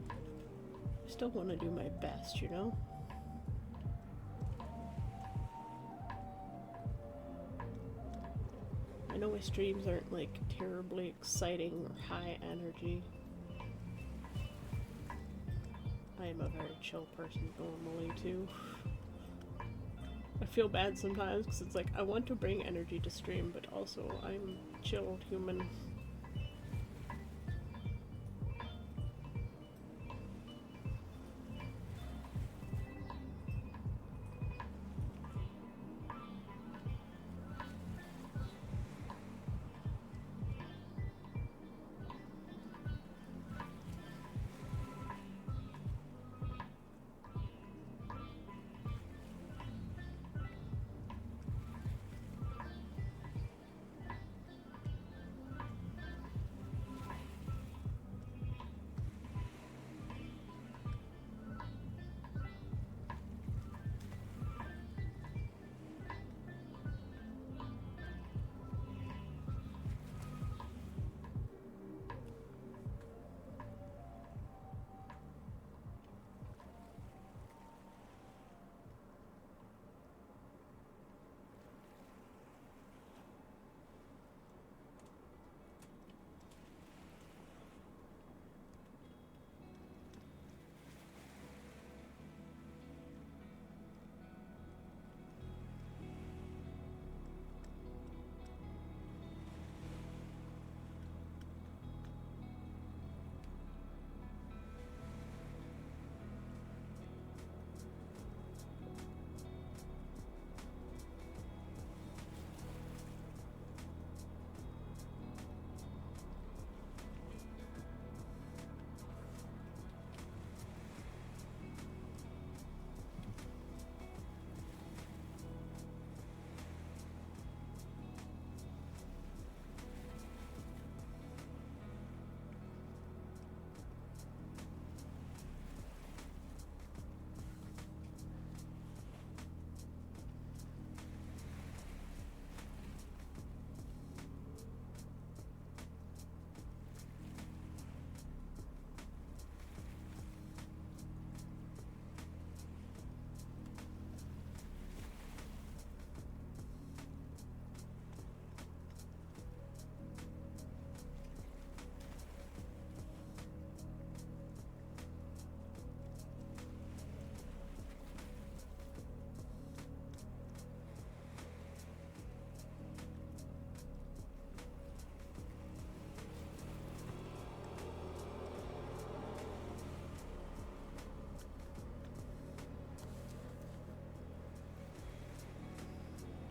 I still want to do my best, you know? I know my streams aren't like terribly exciting or high energy. I am a very chill person normally too. I feel bad sometimes because it's like I want to bring energy to stream, but also I'm a chill human.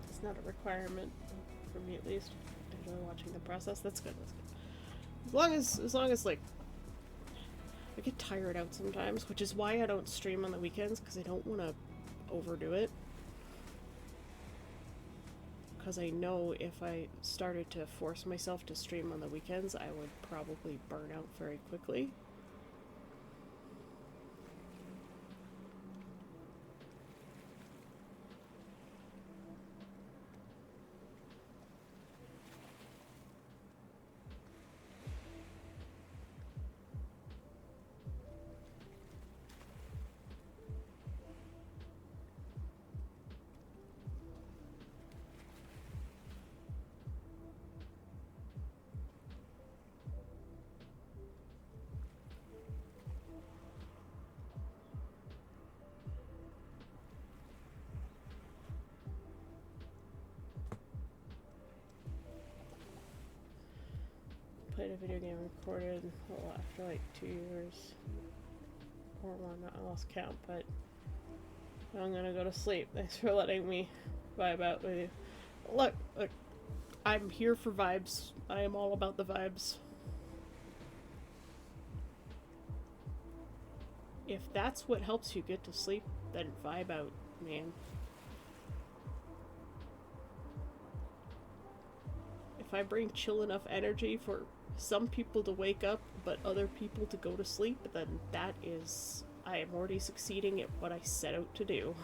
It's not a requirement for me, at least. I enjoy watching the process. That's good. That's good. As long as like I get tired out sometimes, which is why I don't stream on the weekends because I don't want to overdo it. Because I know if I started to force myself to stream on the weekends, I would probably burn out very quickly. Played a video game recorded after like 2 years or one. I lost count, but I'm gonna go to sleep. Thanks for letting me vibe out with you. Look, I'm here for vibes. I am all about the vibes. If that's what helps you get to sleep, then vibe out, man. If I bring chill enough energy for some people to wake up, but other people to go to sleep, then that is... I am already succeeding at what I set out to do.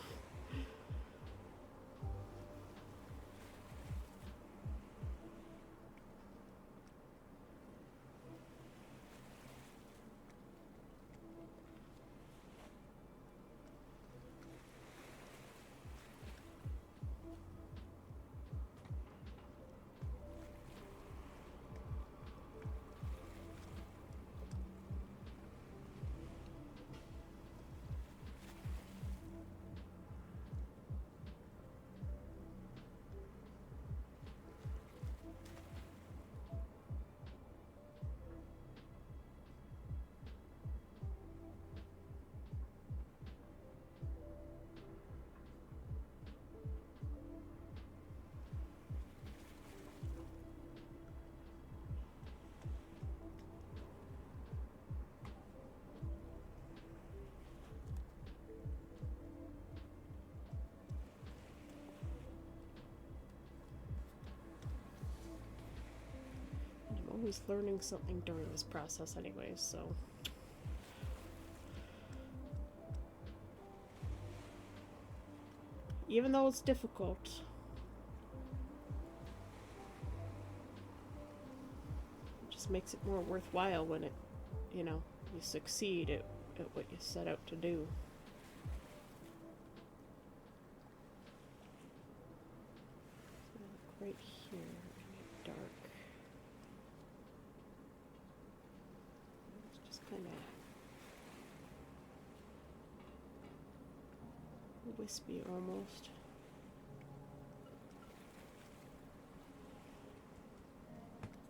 always learning something during this process anyways, so... Even though it's difficult, it just makes it more worthwhile when it, you know, you succeed at what you set out to do. So right here, I need dark. It's just kind of wispy almost.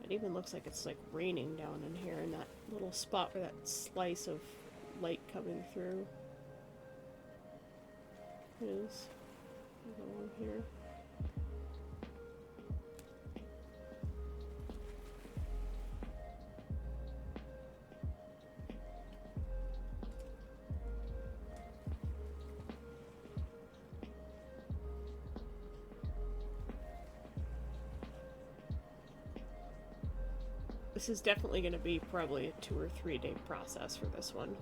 It even looks like it's like raining down in here in that little spot where that slice of light coming through is. Along here. This is definitely going to be probably a 2 or 3 day process for this one.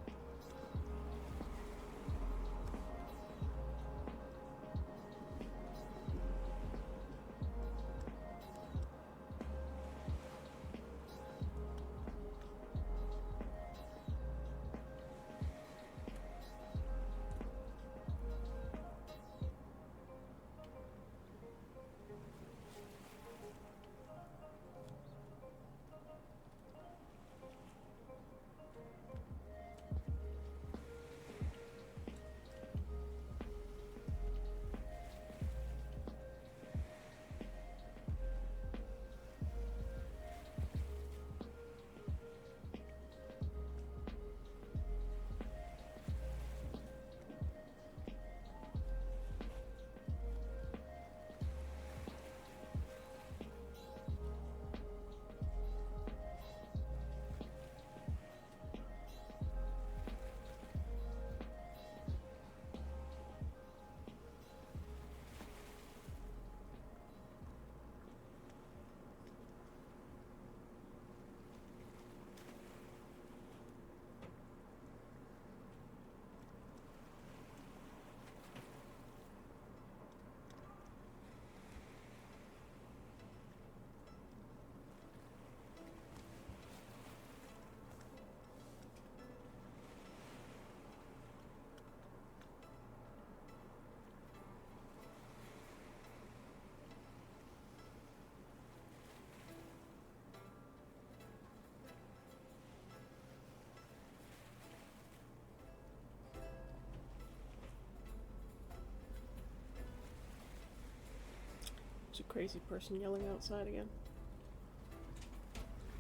A crazy person yelling outside again.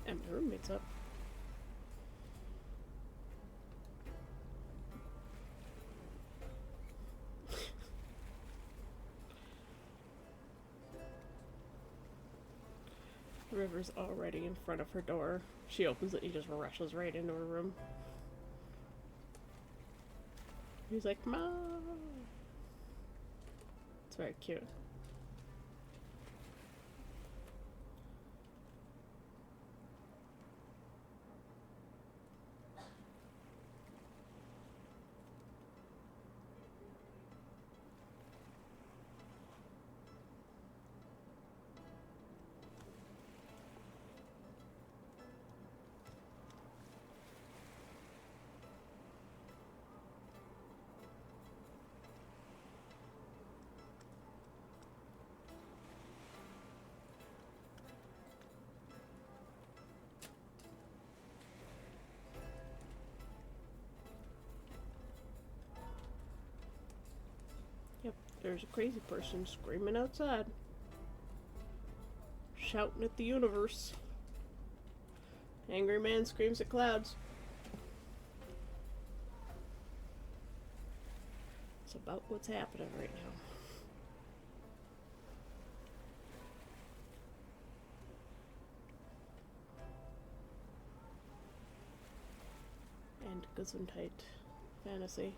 And my roommate's up. River's already in front of her door. She opens it and he just rushes right into her room. He's like, Mom! It's very cute. Yep, there's a crazy person screaming outside. Shouting at the universe. Angry man screams at clouds. It's about what's happening right now. And Gesundheit fantasy.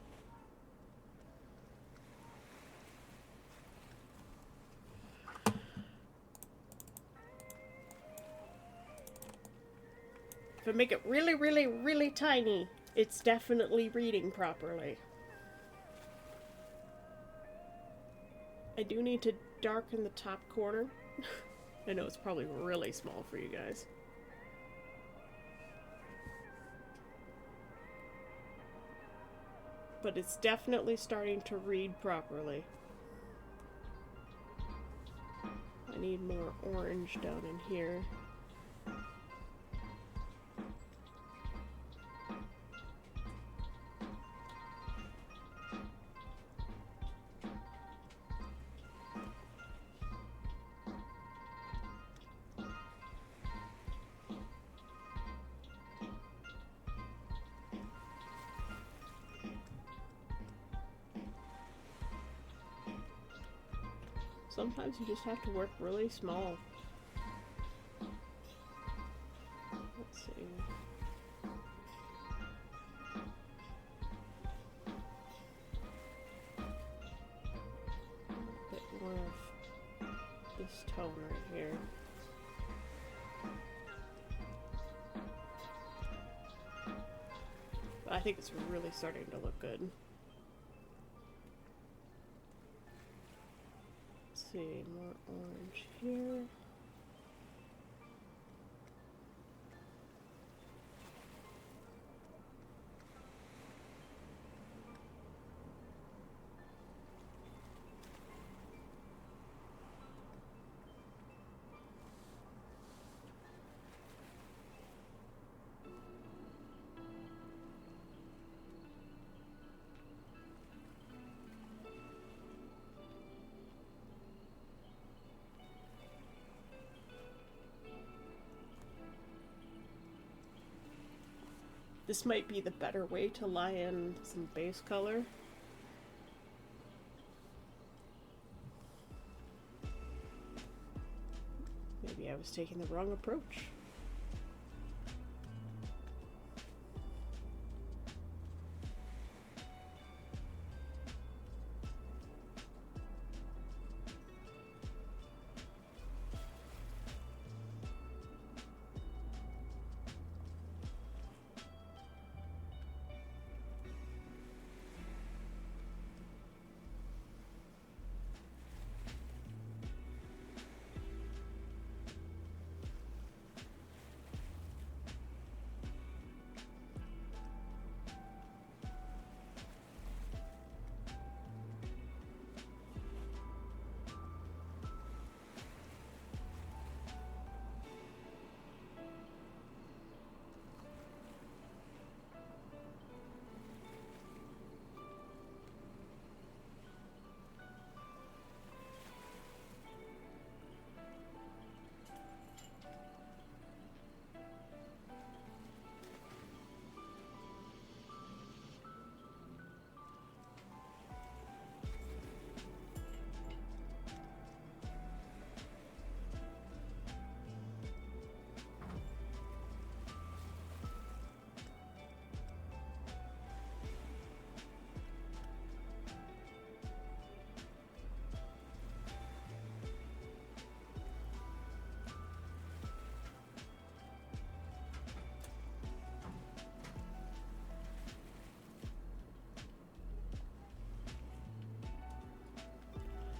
I make it really, really, really tiny, it's definitely reading properly. I do need to darken the top corner. I know it's probably really small for you guys. But it's definitely starting to read properly. I need more orange down in here. Sometimes you just have to work really small. Let's see. A bit more of this tone right here. But I think it's really starting to look good. See, more orange here. This might be the better way to lie in some base color. Maybe I was taking the wrong approach.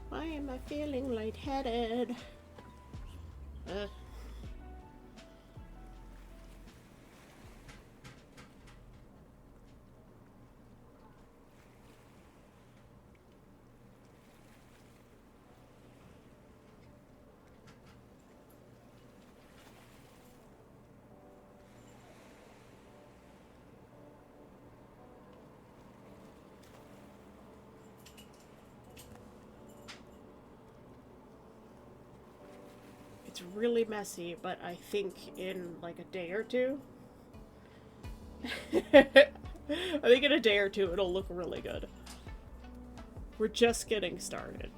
Why am I feeling lightheaded? It's really messy, but I think in like a day or two, I think in a day or two it'll look really good. We're just getting started.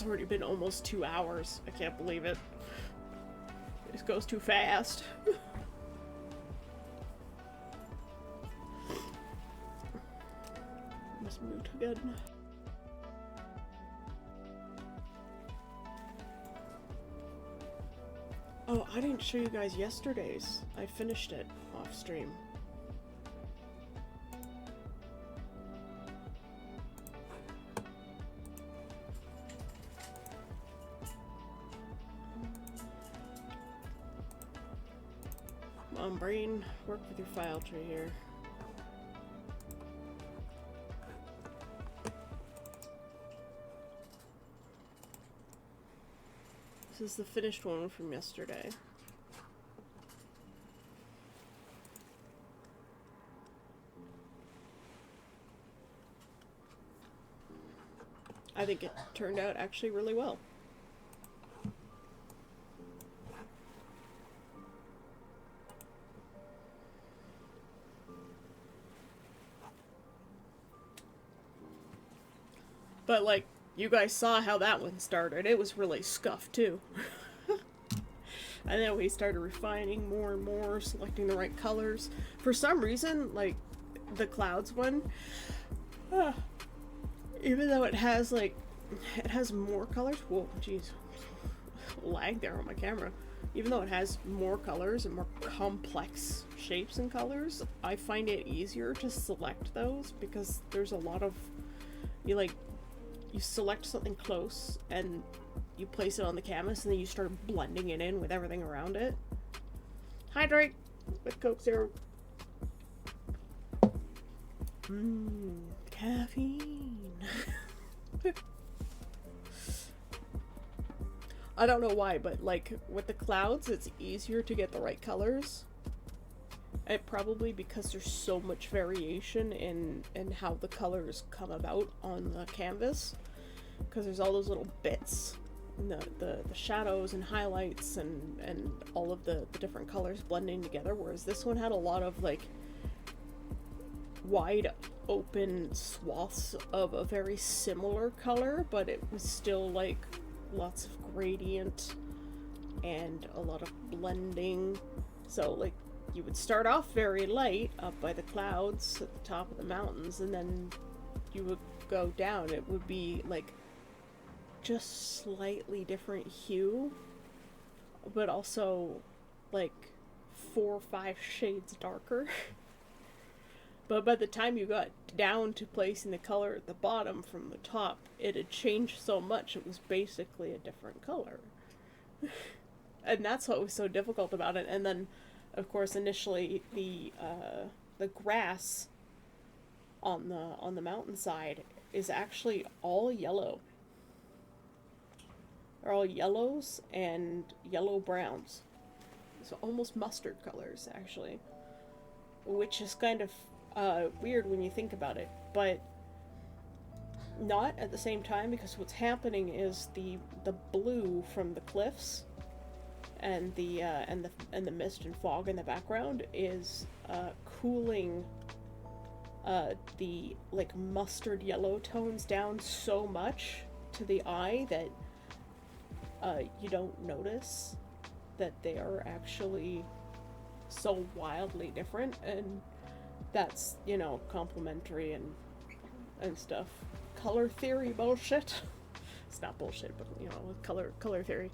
already been almost 2 hours. I can't believe it. It goes too fast. Must mute again. Oh, I didn't show you guys yesterday's. I finished it off stream. Come on, brain. Work with your file tree here. This is the finished one from yesterday. I think it turned out actually really well. But like, you guys saw how that one started. It was really scuffed too. And then we started refining more and more, selecting the right colors. For some reason, like the clouds one, even though it has more colors. Whoa, jeez, lag there on my camera. Even though it has more colors and more complex shapes and colors, I find it easier to select those because there's a lot of you select something close and you place it on the canvas and then you start blending it in with everything around it. Hydrate with Coke Zero. Caffeine. I don't know why, but like with the clouds, it's easier to get the right colors. It probably because there's so much variation in how the colors come about on the canvas. Because there's all those little bits, and the shadows and highlights and all of the different colors blending together, whereas this one had a lot of like wide open swaths of a very similar color, but it was still like lots of gradient and a lot of blending. So like you would start off very light up by the clouds at the top of the mountains, and then you would go down. It would be like just slightly different hue, but also like 4 or 5 shades darker. But by the time you got down to placing the color at the bottom from the top, it had changed so much it was basically a different color. And that's what was so difficult about it. And then of course initially the grass on the mountainside is actually all yellow. They're all yellows and yellow browns. So almost mustard colors, actually. Which is kind of weird when you think about it, but not at the same time, because what's happening is the blue from the cliffs and the mist and fog in the background is cooling the like mustard yellow tones down so much to the eye that you don't notice that they are actually so wildly different, and that's, you know, complementary and stuff. Color theory bullshit. It's not bullshit, but you know, color theory.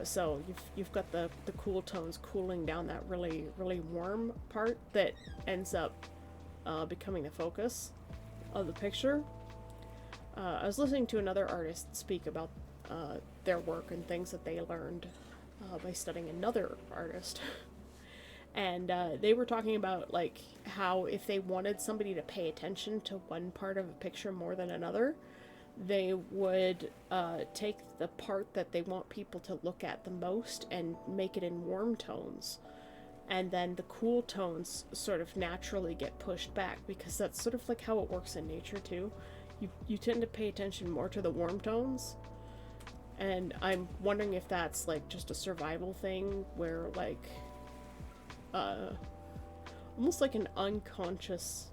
So you've got the cool tones cooling down that really warm part that ends up becoming the focus of the picture. I was listening to another artist speak about their work and things that they learned by studying another artist. And they were talking about like how if they wanted somebody to pay attention to one part of a picture more than another, they would take the part that they want people to look at the most and make it in warm tones. And then the cool tones sort of naturally get pushed back, because that's sort of like how it works in nature too. You tend to pay attention more to the warm tones. And I'm wondering if that's like just a survival thing where like almost like an unconscious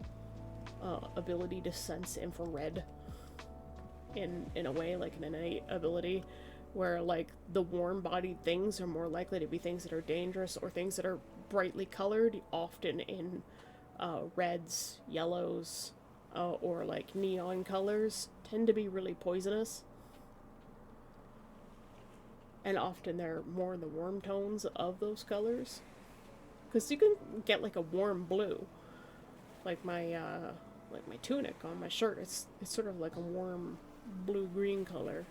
ability to sense infrared. in a way, like an innate ability, where like the warm-bodied things are more likely to be things that are dangerous or things that are brightly colored, often in reds, yellows, or like neon colors, tend to be really poisonous. And often they're more in the warm tones of those colors. Because you can get like a warm blue, like my tunic on my shirt. It's sort of like a warm blue-green color.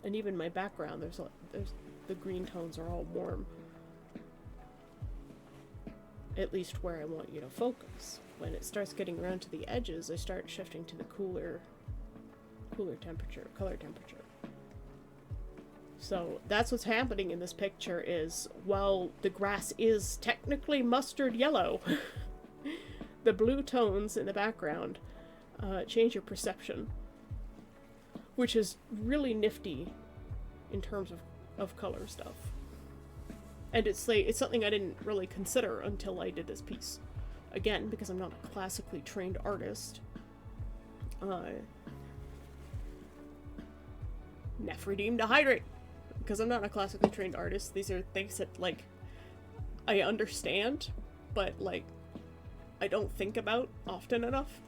And even my background, there's the green tones are all warm. At least where I want you to focus. When it starts getting around to the edges, I start shifting to the cooler color temperature. So that's what's happening in this picture is, while the grass is technically mustard yellow, the blue tones in the background change your perception, which is really nifty in terms of color stuff. And it's something I didn't really consider until I did this piece. Again, because I'm not a classically trained artist. Nephrodime dehydrate! Because I'm not a classically trained artist, these are things that, like, I understand, but, like, I don't think about often enough.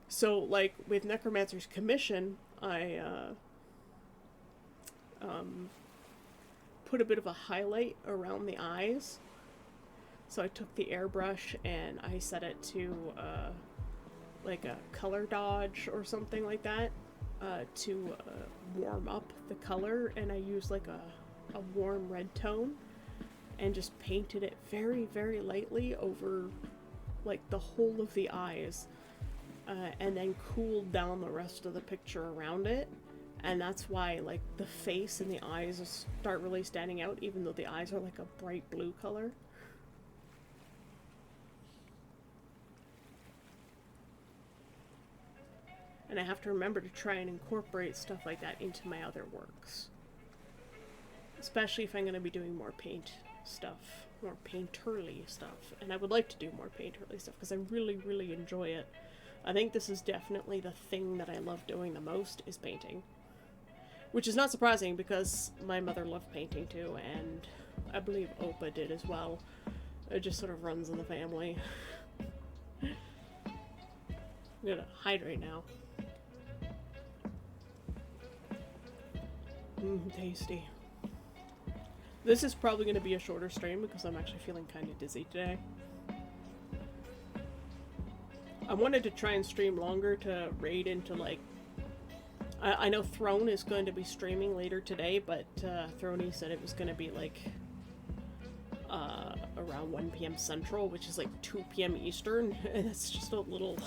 So, like, with Necromancer's Commission, I, put a bit of a highlight around the eyes. So I took the airbrush and I set it to, like a color dodge or something like that, to warm up the color, and I used like a warm red tone and just painted it very, very lightly over like the whole of the eyes, and then cooled down the rest of the picture around it. And that's why like the face and the eyes start really standing out, even though the eyes are like a bright blue color. And I have to remember to try and incorporate stuff like that into my other works. Especially if I'm going to be doing more paint stuff, more painterly stuff. And I would like to do more painterly stuff because I really, really enjoy it. I think this is definitely the thing that I love doing the most, is painting. Which is not surprising because my mother loved painting too, and I believe Opa did as well. It just sort of runs in the family. I'm gonna hydrate now. Tasty. This is probably going to be a shorter stream because I'm actually feeling kind of dizzy today. I wanted to try and stream longer to raid into, like... I know Throne is going to be streaming later today, but Throny said it was going to be, like, around 1 p.m. Central, which is, like, 2 p.m. Eastern, and it's just a little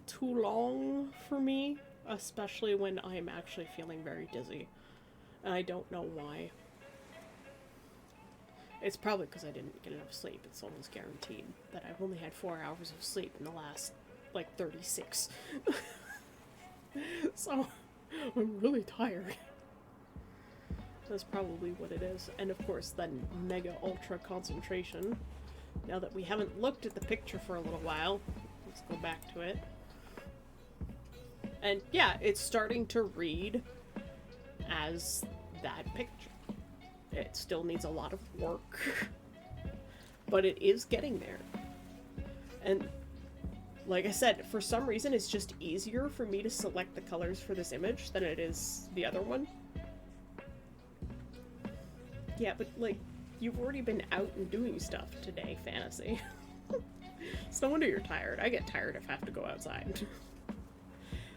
too long for me. Especially when I'm actually feeling very dizzy. And I don't know why. It's probably because I didn't get enough sleep. It's almost guaranteed that I've only had 4 hours of sleep in the last, like, 36. So, I'm really tired. That's probably what it is. And of course, then mega ultra concentration. Now that we haven't looked at the picture for a little while, let's go back to it. And yeah, it's starting to read as that picture. It still needs a lot of work, but it is getting there. And like I said, for some reason it's just easier for me to select the colors for this image than it is the other one. Yeah, but like, you've already been out and doing stuff today, Fantasy. It's no wonder you're tired. I get tired if I have to go outside.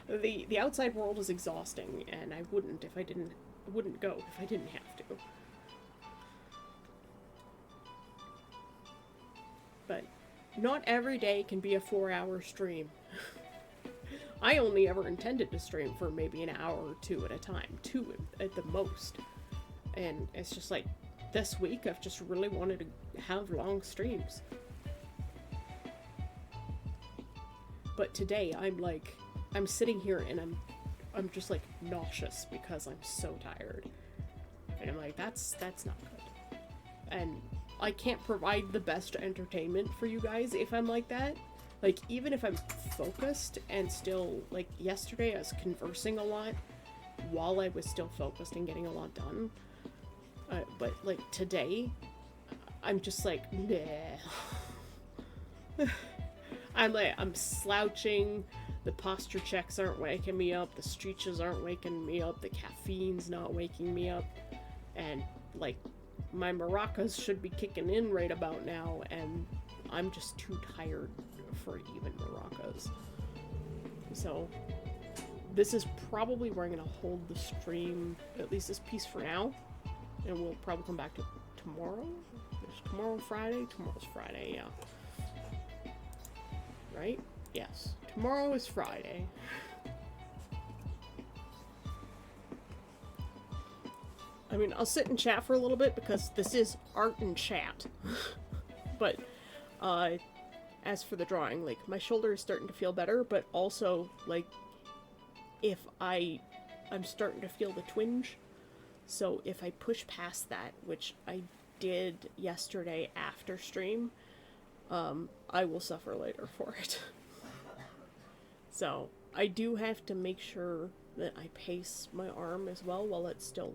The outside world is exhausting, and I wouldn't go if I didn't have to. But not every day can be a 4-hour stream. I only ever intended to stream for maybe an hour or two at a time, 2 at the most. And it's just like, this week I've just really wanted to have long streams. But today I'm sitting here and I'm just like nauseous because I'm so tired. And I'm like, that's not good. And I can't provide the best entertainment for you guys if I'm like that. Like, even if I'm focused and still, like, yesterday I was conversing a lot while I was still focused and getting a lot done. But, like, today, I'm just like, nah. I'm slouching, the posture checks aren't waking me up, the stretches aren't waking me up, the caffeine's not waking me up, and, like, my maracas should be kicking in right about now, and I'm just too tired for even maracas. So, this is probably where I'm going to hold the stream, at least this piece for now, and we'll probably come back to tomorrow? Is tomorrow Friday? Tomorrow's Friday, yeah. Right? Yes. Tomorrow is Friday. I mean, I'll sit and chat for a little bit because this is art and chat. But, as for the drawing, like, my shoulder is starting to feel better, but also, like, if I'm starting to feel the twinge. So if I push past that, which I did yesterday after stream, I will suffer later for it. So I do have to make sure that I pace my arm as well while it's still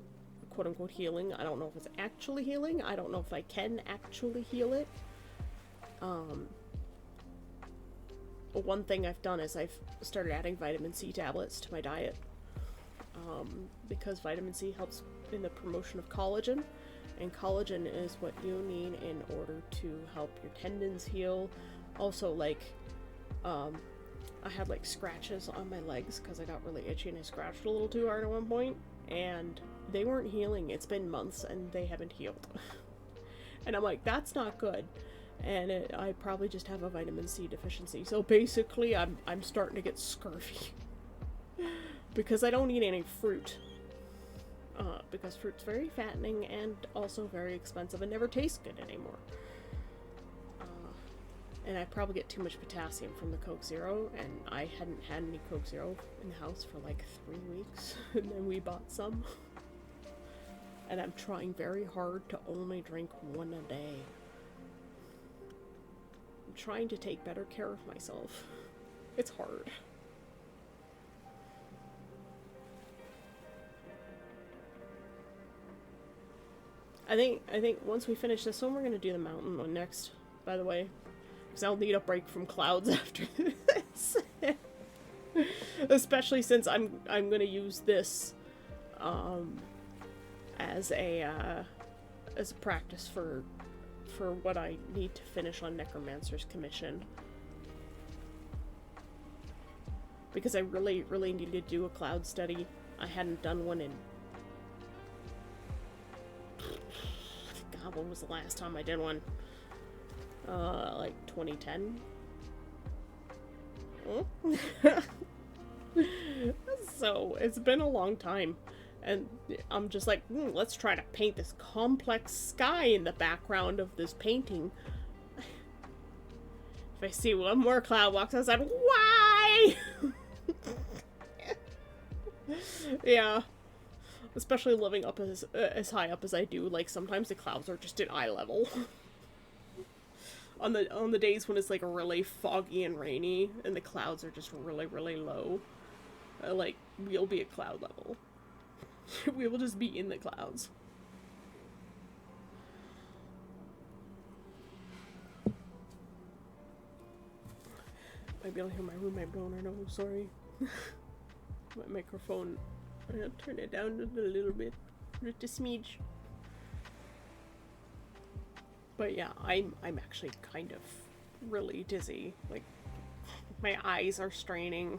quote-unquote healing. I don't know if it's actually healing. I don't know if I can actually heal it. One thing I've done is I've started adding vitamin C tablets to my diet. Because vitamin C helps in the promotion of collagen, and collagen is what you need in order to help your tendons heal. Also, like, I had, like, scratches on my legs because I got really itchy and I scratched a little too hard at one point, and they weren't healing. It's been months and they haven't healed. And I'm like, that's not good. And I probably just have a vitamin C deficiency. So basically, I'm starting to get scurvy. Because I don't eat any fruit. Because fruit's very fattening and also very expensive and never tastes good anymore. And I probably get too much potassium from the Coke Zero, and I hadn't had any Coke Zero in the house for like 3 weeks, and then we bought some. And I'm trying very hard to only drink one a day. I'm trying to take better care of myself. It's hard. I think once we finish this one, we're gonna do the mountain one next, by the way. Because I'll need a break from clouds after this. Especially since I'm gonna use this as a practice for what I need to finish on Necromancer's Commission. Because I really, really need to do a cloud study. I hadn't done one in... God, when was the last time I did one? Like 2010? So, it's been a long time. And I'm just like, let's try to paint this complex sky in the background of this painting. If I see one more cloud walks outside, why? Yeah. Especially living up as high up as I do, like, sometimes the clouds are just at eye level. On the days when it's, like, really foggy and rainy, and the clouds are just really, really low, like, we'll be at cloud level. We will just be in the clouds. Might be able to hear my roommate blowing her nose, sorry. My microphone, I'm gonna turn it down just a little bit, just a smidge. But yeah, I'm actually kind of really dizzy. Like, my eyes are straining.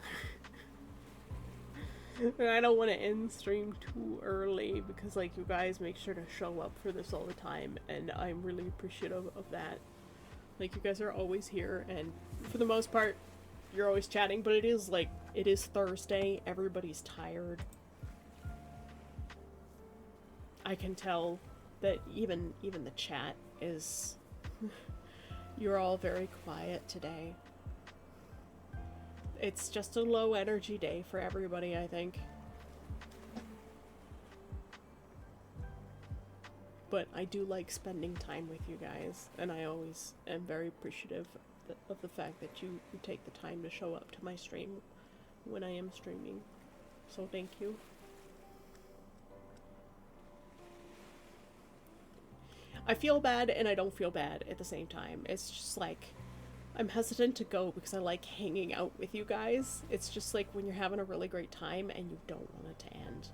And I don't want to end stream too early because, like, you guys make sure to show up for this all the time, and I'm really appreciative of that. Like, you guys are always here, and for the most part, you're always chatting, but it is, like, it is Thursday, everybody's tired. I can tell that even the chat is... You're all very quiet today. It's just a low energy day for everybody, I think. But I do like spending time with you guys, and I always am very appreciative of the fact that you take the time to show up to my stream when I am streaming. So thank you. I feel bad and I don't feel bad at the same time. It's just like, I'm hesitant to go because I like hanging out with you guys. It's just like when you're having a really great time and you don't want it to end.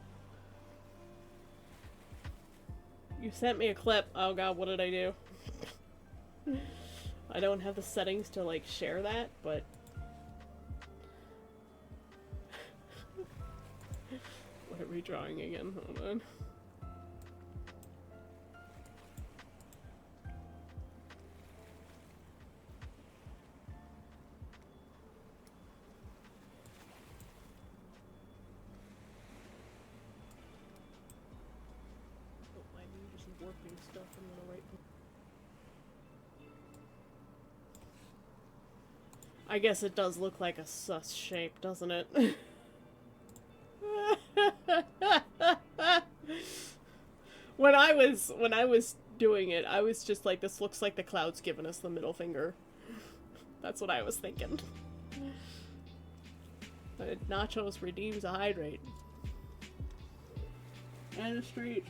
You sent me a clip. Oh god, what did I do? I don't have the settings to like share that, but what are we drawing again? Hold on. Warping stuff I'm gonna write. I guess it does look like a sus shape, doesn't it? When I was doing it, I was just like, this looks like the cloud's giving us the middle finger. That's what I was thinking. Nachos redeems a hydrate. And a street.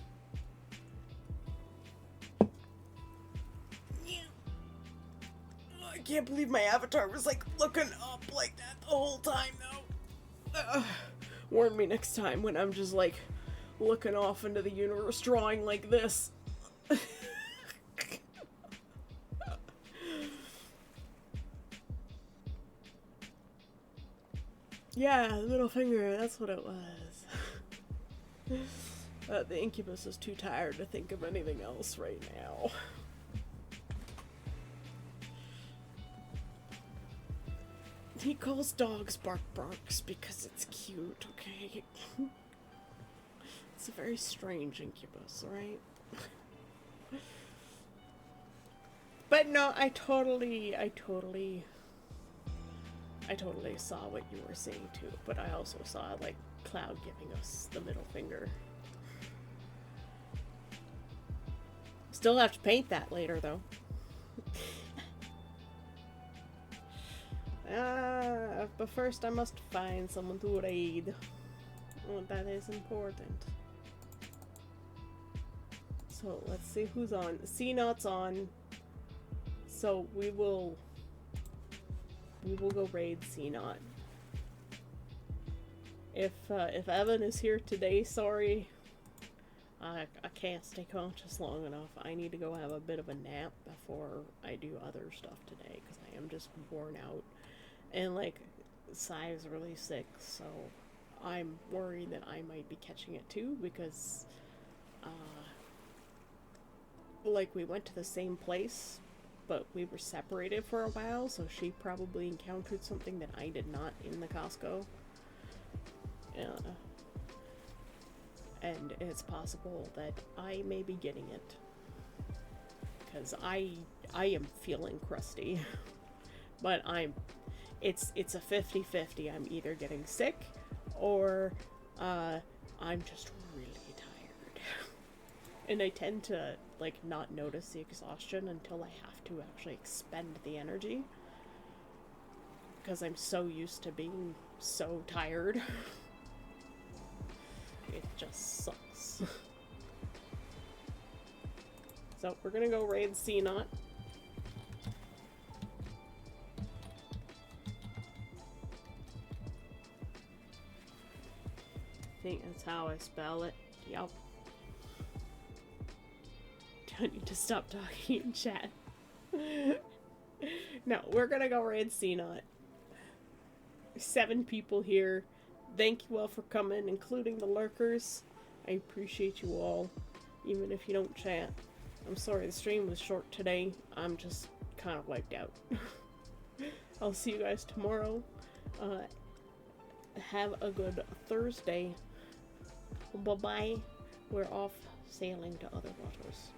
I can't believe my avatar was like looking up like that the whole time though. Warn me next time when I'm just like looking off into the universe drawing like this. Yeah, the middle finger, that's what it was. The incubus is too tired to think of anything else right now. He calls dogs bark barks because it's cute, okay? It's a very strange incubus, right? But no, I totally saw what you were saying too, but I also saw, like, Cloud giving us the middle finger. Still have to paint that later, though. But first I must find someone to raid. Oh, that is important. So, let's see who's on. C-Naught's on. So, we will go raid C-Naught. If Evan is here today, sorry. I can't stay conscious long enough. I need to go have a bit of a nap before I do other stuff today, because I am just worn out. And, like, Sai is really sick, so I'm worried that I might be catching it too, because, like, we went to the same place, but we were separated for a while, so she probably encountered something that I did not in the Costco. And it's possible that I may be getting it, because I am feeling crusty, but it's a 50-50. I'm either getting sick or I'm just really tired. And I tend to, like, not notice the exhaustion until I have to actually expend the energy, because I'm so used to being so tired. It just sucks. So we're gonna go raid C-Naught. I think that's how I spell it. Yup. Do I need to stop talking in chat? No, we're gonna go raid C-Naught. 7 people here. Thank you all for coming, including the lurkers. I appreciate you all, even if you don't chat. I'm sorry the stream was short today. I'm just kind of wiped out. I'll see you guys tomorrow. Have a good Thursday. Bye-bye. We're off sailing to other waters.